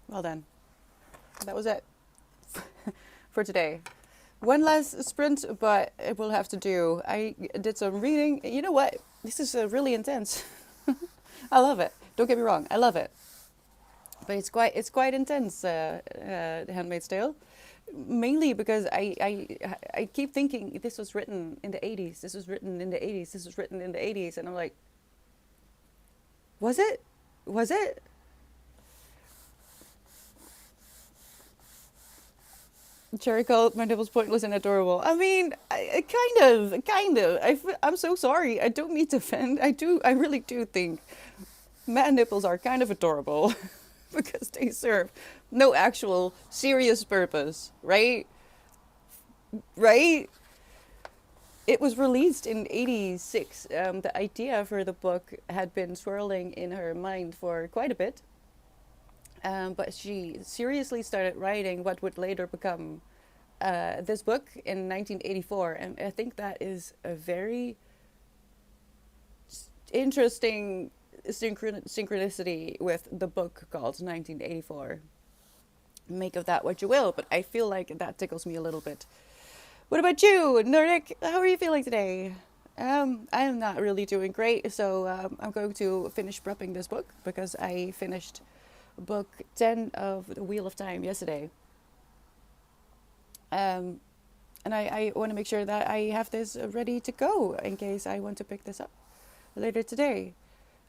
Well done. That was it for today. One last sprint, but it will have to do. I did some reading. You know what? This is really intense. I love it. Don't get me wrong. I love it. But it's quite intense, The Handmaid's Tale. Mainly because I keep thinking this was written in the 80s. This was written in the 80s. This was written in the 80s. And I'm like, was it? Was it? Cherry called my nipples pointless and adorable. I mean, kind of. I'm so sorry. I don't mean to offend. I really do think man nipples are kind of adorable because they serve no actual serious purpose, right? Right? It was released in '86. The idea for the book had been swirling in her mind for quite a bit. But she seriously started writing what would later become this book in 1984. And I think that is a very interesting synchronicity with the book called 1984. Make of that what you will, but I feel like that tickles me a little bit. What about you, Nordic? How are you feeling today? I am not really doing great, so I'm going to finish prepping this book because I finished book 10 of The Wheel of Time yesterday. And I want to make sure that I have this ready to go in case I want to pick this up later today.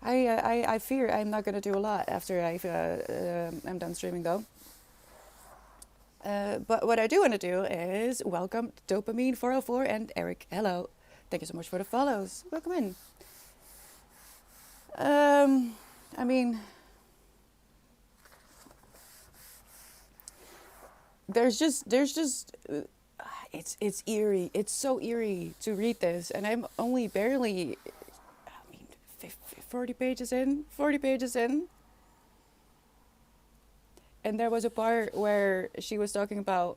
I fear I'm not going to do a lot after I'm done streaming though. But what I do want to do is welcome Dopamine 404 and Eric. Hello. Thank you so much for the follows. Welcome in. I mean, it's eerie. It's so eerie to read this, and I'm only barely, I mean, 40 pages in, 40 pages in. And there was a part where she was talking about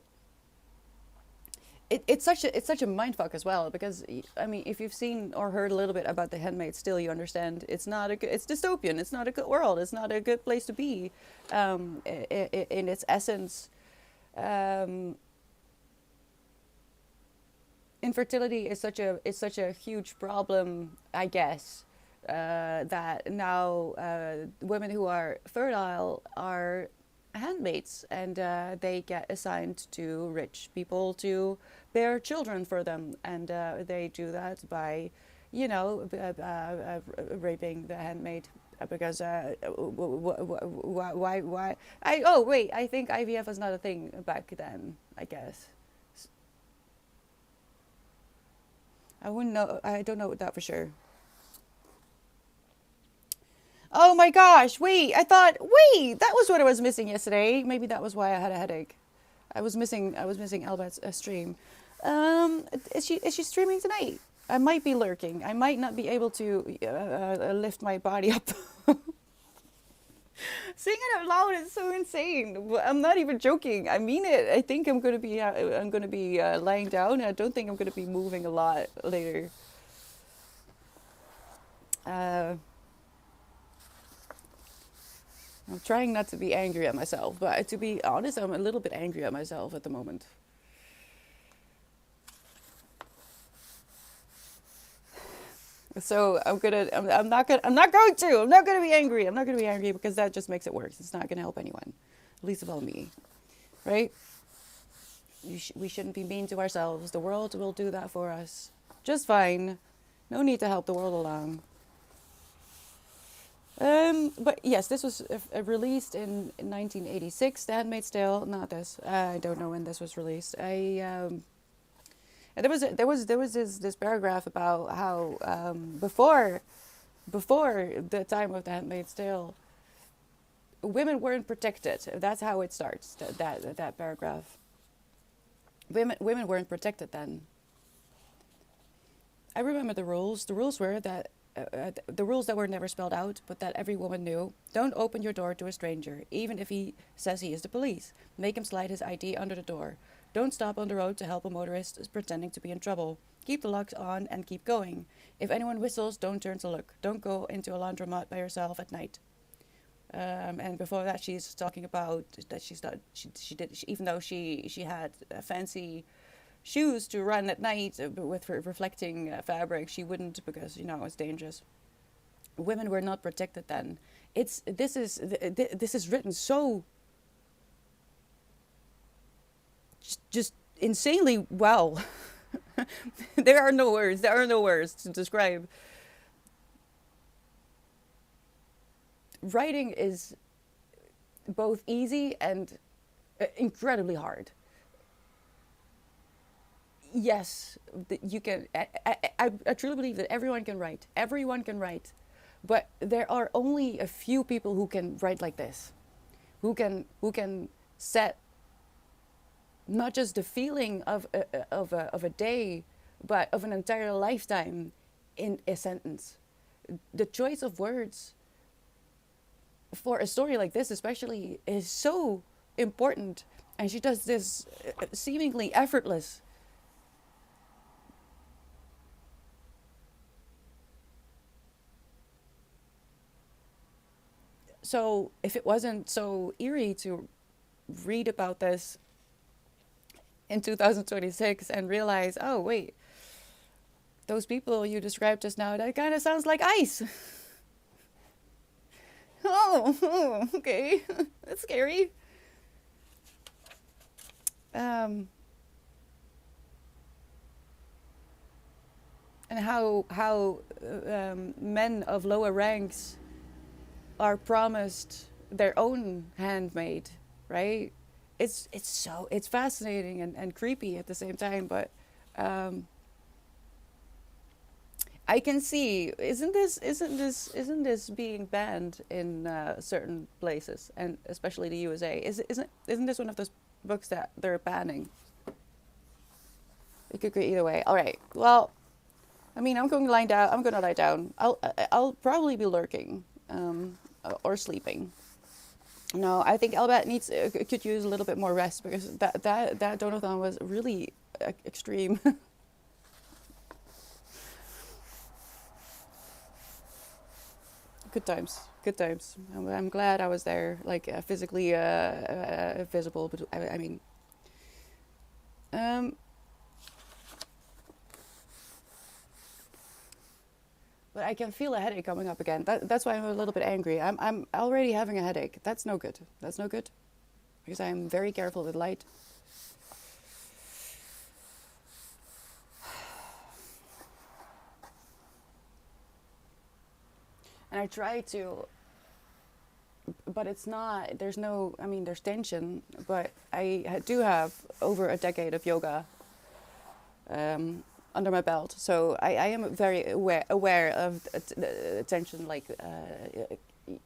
it's such a mindfuck as well, because I mean, if you've seen or heard a little bit about The Handmaid, still you understand it's not a good, it's dystopian. It's not a good world. It's not a good place to be. In its essence, infertility is such a huge problem, I guess. That now women who are fertile are handmaids, and they get assigned to rich people to bear children for them, and they do that by, raping the handmaid, because why I think IVF was not a thing back then, I guess. I wouldn't know. I don't know that for sure. Oh my gosh, wait, that was what I was missing yesterday. Maybe that was why I had a headache. I was missing Albert's stream. Is she streaming tonight? I might be lurking. I might not be able to lift my body up. Singing out loud is so insane. I'm not even joking. I mean it. I think I'm gonna be lying down. I don't think I'm gonna be moving a lot later. I'm trying not to be angry at myself, but to be honest, I'm a little bit angry at myself at the moment. So I'm not going to be angry. I'm not going to be angry because that just makes it worse. It's not going to help anyone, least of all me, right? We shouldn't be mean to ourselves. The world will do that for us just fine. No need to help the world along. But yes, this was released in 1986. The Handmaid's Tale, not this. I don't know when this was released. And there was this paragraph about how before the time of The Handmaid's Tale, women weren't protected. That's how it starts. That paragraph. Women weren't protected then. I remember the rules. The rules were that the rules that were never spelled out, but that every woman knew. Don't open your door to a stranger, even if he says he is the police. Make him slide his ID under the door. Don't stop on the road to help a motorist pretending to be in trouble. Keep the locks on and keep going. If anyone whistles, don't turn to look. Don't go into a laundromat by yourself at night. And before that, she's talking about that she's not, even though she had fancy shoes to run at night with reflecting fabric, she wouldn't because it's dangerous. Women were not protected then. This is written so just insanely well. There are no words. There are no words to describe. Writing is both easy and incredibly hard. Yes, you can. I truly believe that everyone can write. Everyone can write, but there are only a few people who can write like this, who can set not just the feeling of a day, but of an entire lifetime in a sentence. The choice of words for a story like this, especially, is so important, and she does this seemingly effortless. So if it wasn't so eerie to read about this in 2026 and realize, oh, wait, those people you described just now, that kind of sounds like ice. Oh, okay. That's scary. And how men of lower ranks are promised their own handmaid, right? It's fascinating and creepy at the same time, but I can see isn't this being banned in certain places, and especially the USA? Isn't this one of those books that they're banning? It could go either way. All right. Well, I mean, I'm going to lie down. I'm going to lie down. I'll probably be lurking, or sleeping. No, I think Elbat could use a little bit more rest, because that donathon was really extreme. Good times, good times. I'm glad I was there, like physically visible. But I mean, but I can feel a headache coming up again. That's why I'm a little bit angry. I'm already having a headache. That's no good. That's no good, because I'm very careful with light. And I try to, but it's not, there's no, I mean, there's tension, but I do have over a decade of yoga under my belt. So I am very aware of the tension, like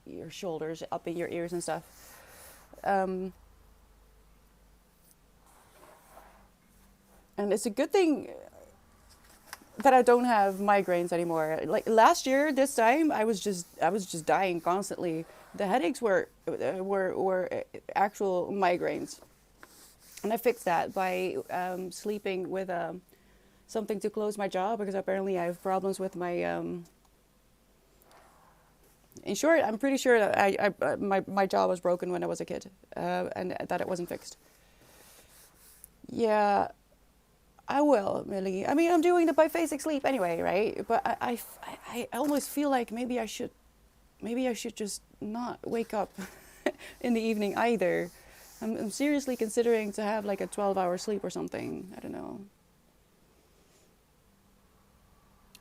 your shoulders up in your ears and stuff. And it's a good thing that I don't have migraines anymore. Like last year, this time, I was just dying constantly. The headaches were actual migraines, and I fixed that by sleeping with something to close my jaw, because apparently I have problems with my. In short, I'm pretty sure that my jaw was broken when I was a kid, and that it wasn't fixed. Yeah. I will, Millie. I mean, I'm doing the biphasic sleep anyway, right? But I almost feel like maybe I should just not wake up in the evening either. I'm seriously considering to have like a 12-hour sleep or something. I don't know.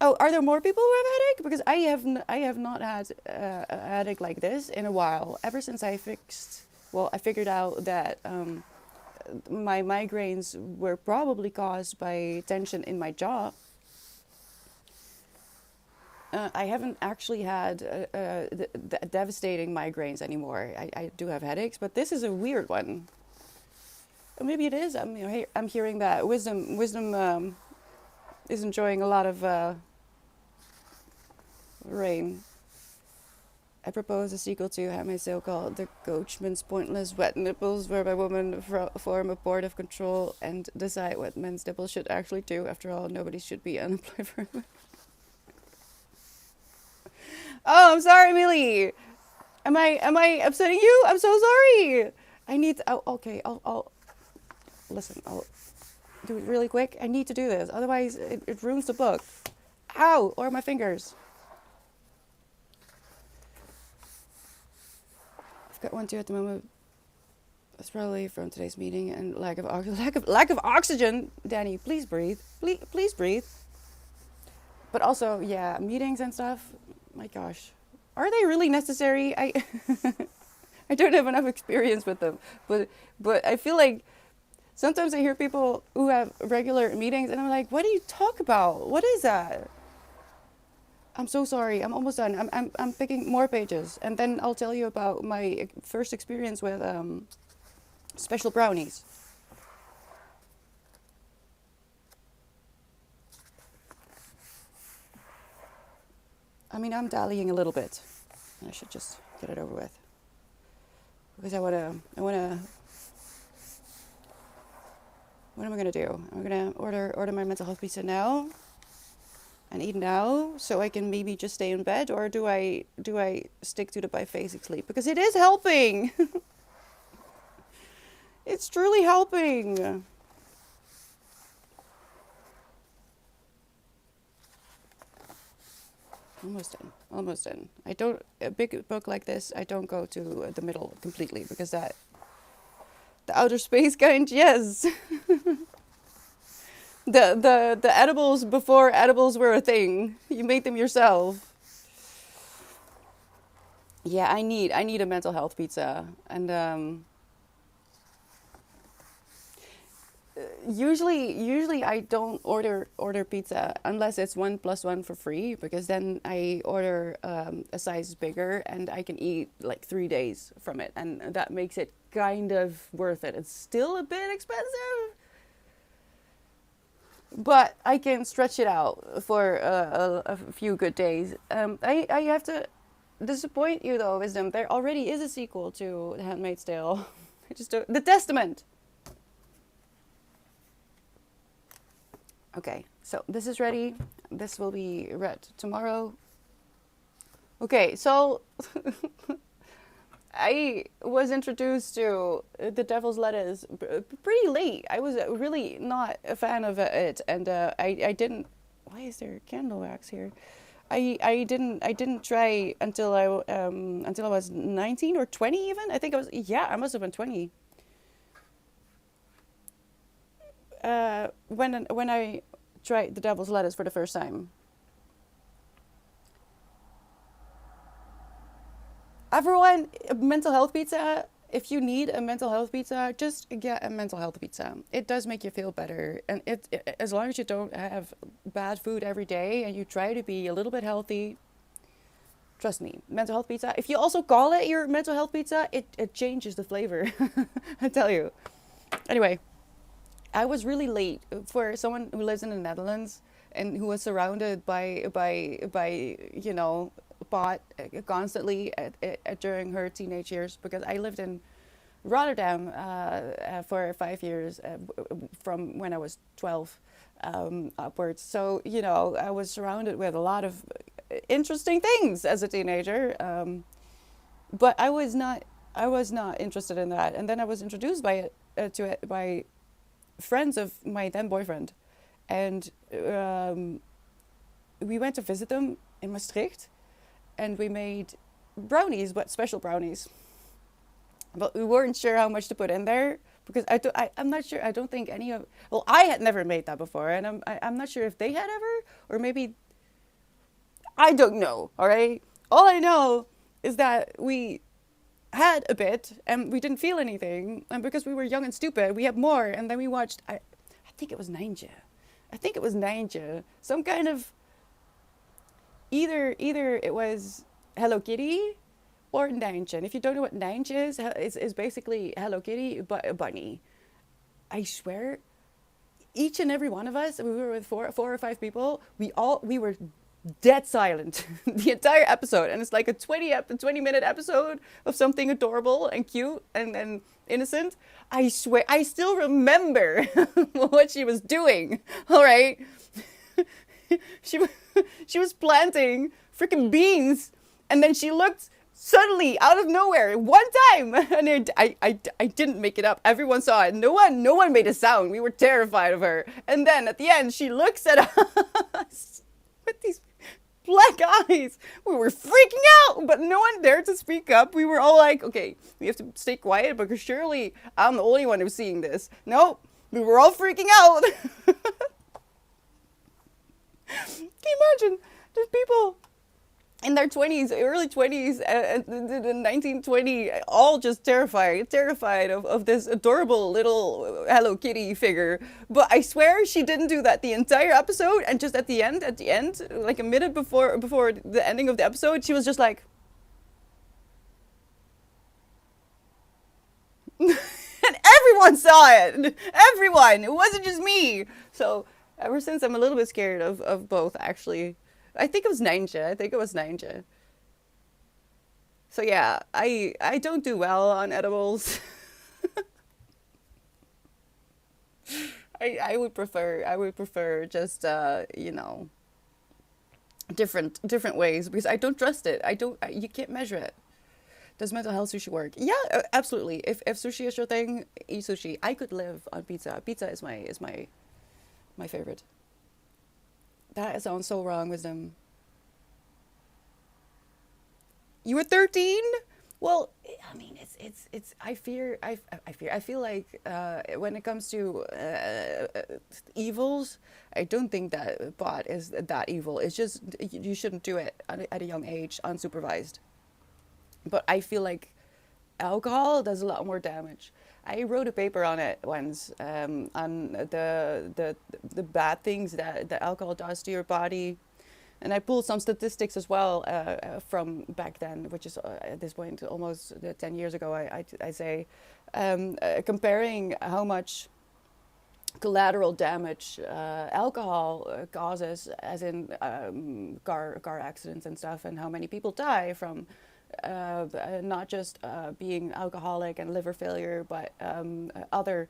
Oh, are there more people who have a headache? Because I have not had a headache like this in a while. Ever since I figured out that my migraines were probably caused by tension in my jaw. I haven't actually had devastating migraines anymore. I do have headaches, but this is a weird one. Maybe it is. I'm hearing that wisdom is enjoying a lot of rain. I propose a sequel to Handmaid's Tale called The Coachman's Pointless Wet Nipples, whereby women form a board of control and decide what men's nipples should actually do. After all, nobody should be unemployed for it. Oh, I'm sorry, Millie. Am I upsetting you? I'm so sorry. I need to, oh, okay, I'll listen, I'll do it really quick. I need to do this. Otherwise it ruins the book. Ow, or my fingers. I've got one too at the moment. It's probably from today's meeting and lack of oxygen. Danny, please breathe. Please breathe. But also, yeah, meetings and stuff. My gosh, are they really necessary? I I don't have enough experience with them, but I feel like sometimes I hear people who have regular meetings, and I'm like, what do you talk about? What is that? I'm so sorry. I'm almost done. I'm picking more pages, and then I'll tell you about my first experience with special brownies. I mean, I'm dallying a little bit. I should just get it over with because I wanna. What am I gonna do? I'm gonna order my mental health pizza now and eat now, so I can maybe just stay in bed, or do I stick to the biphasic sleep because it is helping. It's truly helping. Almost done. I don't, a big book like this, I don't go to the middle completely because that, the outer space kind, yes. The edibles before edibles were a thing. You made them yourself. Yeah, I need a mental health pizza. And usually I don't order pizza unless it's 1+1 for free, because then I order a size bigger and I can eat like 3 days from it, and that makes it kind of worth it. It's still a bit expensive, but I can stretch it out for a few good days. I have to disappoint you though, Wisdom. There already is a sequel to The Handmaid's Tale. I just don't, The Testament. Okay, so this is ready. This will be read tomorrow. Okay, so I was introduced to The Devil's Lettuce pretty late. I was really not a fan of it, and I didn't. Why is there candle wax here? I didn't try until I was 19 or 20 even. I think I must have been 20. When I tried The Devil's Lettuce for the first time. Everyone, mental health pizza. If you need a mental health pizza, just get a mental health pizza. It does make you feel better, and as long as you don't have bad food every day and you try to be a little bit healthy. Trust me, mental health pizza. If you also call it your mental health pizza, it changes the flavor. I tell you. Anyway. I was really late for someone who lives in the Netherlands and who was surrounded by pot constantly during her teenage years, because I lived in Rotterdam for 5 years from when I was 12 upwards. So I was surrounded with a lot of interesting things as a teenager, but I was not interested in that. And then I was introduced to it by friends of my then boyfriend, and we went to visit them in Maastricht, and we made brownies, but special brownies. But we weren't sure how much to put in there because I'm not sure. I don't think any of, well, I had never made that before, and I'm not sure if they had ever, or maybe, I don't know. All right, all I know is that we had a bit and we didn't feel anything, and because we were young and stupid we had more, and then we watched I think it was Ninja, some kind of, either it was Hello Kitty or Ninja. And if you don't know what Ninja is, it's basically Hello Kitty but a bunny. I swear each and every one of us, we were with four or five people, we were dead silent the entire episode. And it's like a 20-minute episode of something adorable and cute and innocent. I swear, I still remember what she was doing. All right. she, she was planting freaking beans, and then she looked suddenly out of nowhere one time, and I didn't make it up. Everyone saw it. No one made a sound. We were terrified of her. And then at the end, she looks at us with these black eyes. We were freaking out, but no one dared to speak up. We were all like, okay, we have to stay quiet because surely I'm the only one who's seeing this. Nope, we were all freaking out. Can you imagine? There's people in their 20s, early 20s, in 1920, all just terrified of this adorable little Hello Kitty figure. But I swear she didn't do that the entire episode. And just at the end, like a minute before the ending of the episode, she was just like, and everyone saw it. Everyone. It wasn't just me. So ever since, I'm a little bit scared of both, actually. I think it was Ninja. So yeah, I don't do well on edibles. I would prefer just different ways, because I don't trust it. You can't measure it. Does mental health sushi work? Yeah, absolutely. If sushi is your thing, eat sushi. I could live on pizza. Pizza is my favorite. That sounds so wrong, Wisdom. You were 13? Well, I mean, it's. I feel like when it comes to evils, I don't think that pot is that evil. It's just you shouldn't do it at a young age, unsupervised. But I feel like alcohol does a lot more damage. I wrote a paper on it once, on the bad things that alcohol does to your body, and I pulled some statistics as well from back then, which is at this point almost 10 years ago. I say, comparing how much collateral damage alcohol causes, as in car accidents and stuff, and how many people die from not just being alcoholic and liver failure, but other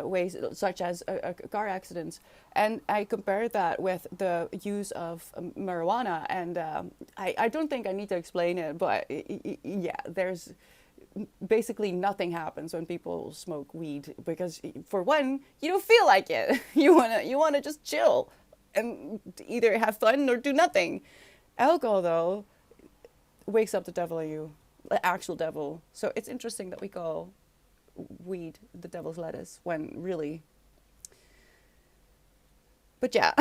ways, such as car accidents. And I compared that with the use of marijuana, and I don't think I need to explain it, but yeah, there's basically nothing happens when people smoke weed, because for one, you don't feel like it. You wanna just chill and either have fun or do nothing. Alcohol, though, wakes up the devil in you, the actual devil. So it's interesting that we call weed the devil's lettuce when really. But yeah,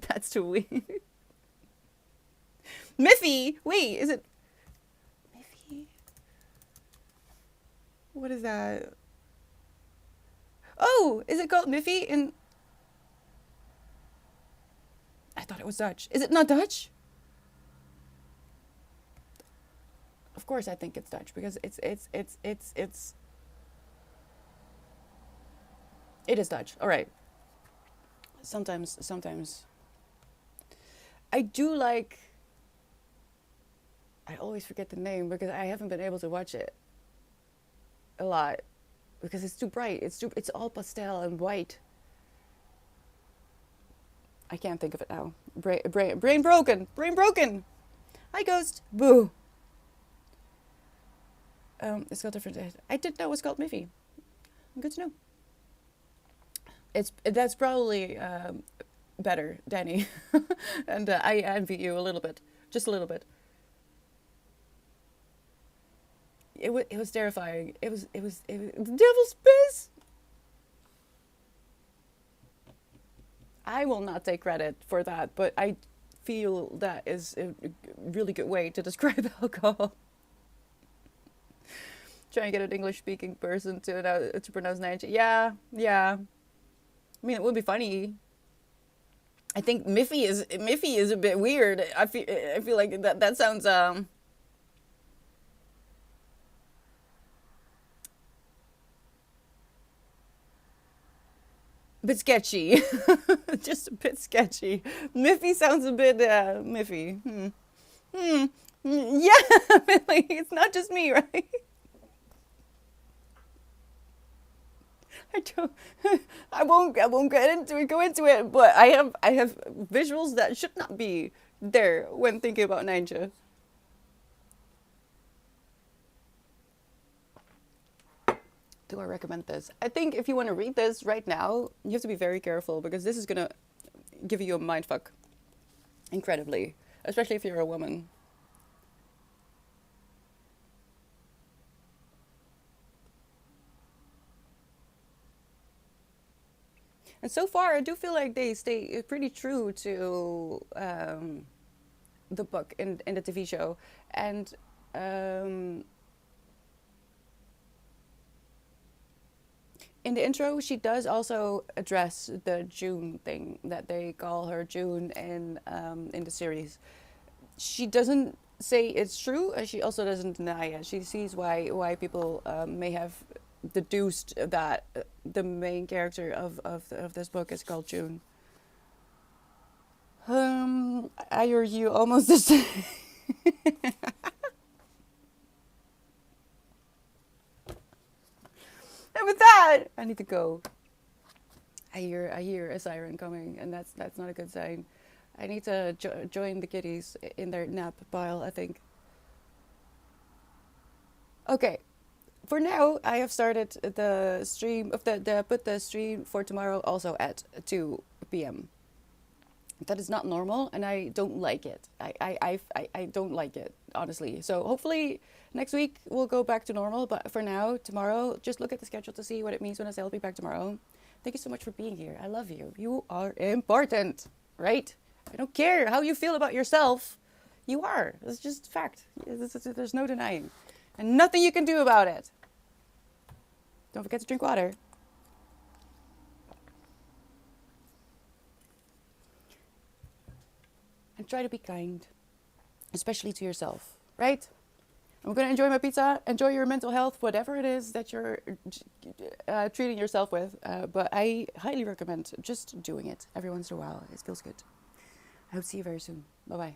that's too weird. Miffy, wait, is it Miffy? What is that? Oh, is it called Miffy? In I thought it was Dutch. Is it not Dutch? Of course, I think it's Dutch, because it is Dutch. All right. Sometimes I do like. I always forget the name because I haven't been able to watch it a lot because it's too bright. It's all pastel and white. I can't think of it now. Brain broken. Brain broken. Hi, Ghost. Boo. It's got different. I didn't know it was called Miffy. Good to know. That's probably better, Danny, and I envy you a little bit, just a little bit. It was terrifying. It was the devil's piss. I will not take credit for that, but I feel that is a really good way to describe alcohol. Try and get an English-speaking person to pronounce Niger. Yeah, yeah. I mean, it would be funny. I think Miffy is a bit weird. I feel like that sounds bit sketchy. Just a bit sketchy. Miffy sounds a bit miffy. Hmm. Yeah, like, it's not just me, right? I don't. I won't go into it. But I have visuals that should not be there when thinking about ninja. Do I recommend this? I think if you want to read this right now, you have to be very careful because this is gonna give you a mind fuck incredibly, especially if you're a woman. And so far, I do feel like they stay pretty true to the book in the TV show, and um, in the intro, she does also address the June thing that they call her June in the series. She doesn't say it's true, and she also doesn't deny it. She sees why people may have deduced that the main character of this book is called June. I hear you almost the same. And with that, I need to go. I hear a siren coming, and that's not a good sign. I need to join the kitties in their nap pile, I think. Okay, for now, I have started the stream of the put the stream for tomorrow also at 2 p.m. That is not normal, and I don't like it. I don't like it, honestly. So hopefully next week we'll go back to normal. But for now, tomorrow, just look at the schedule to see what it means when I say I'll be back tomorrow. Thank you so much for being here. I love you. You are important, right? I don't care how you feel about yourself. You are. It's just fact. There's no denying. And nothing you can do about it. Don't forget to drink water. And try to be kind, especially to yourself, right? I'm going to enjoy my pizza, enjoy your mental health, whatever it is that you're treating yourself with. But I highly recommend just doing it every once in a while. It feels good. I hope to see you very soon. Bye bye.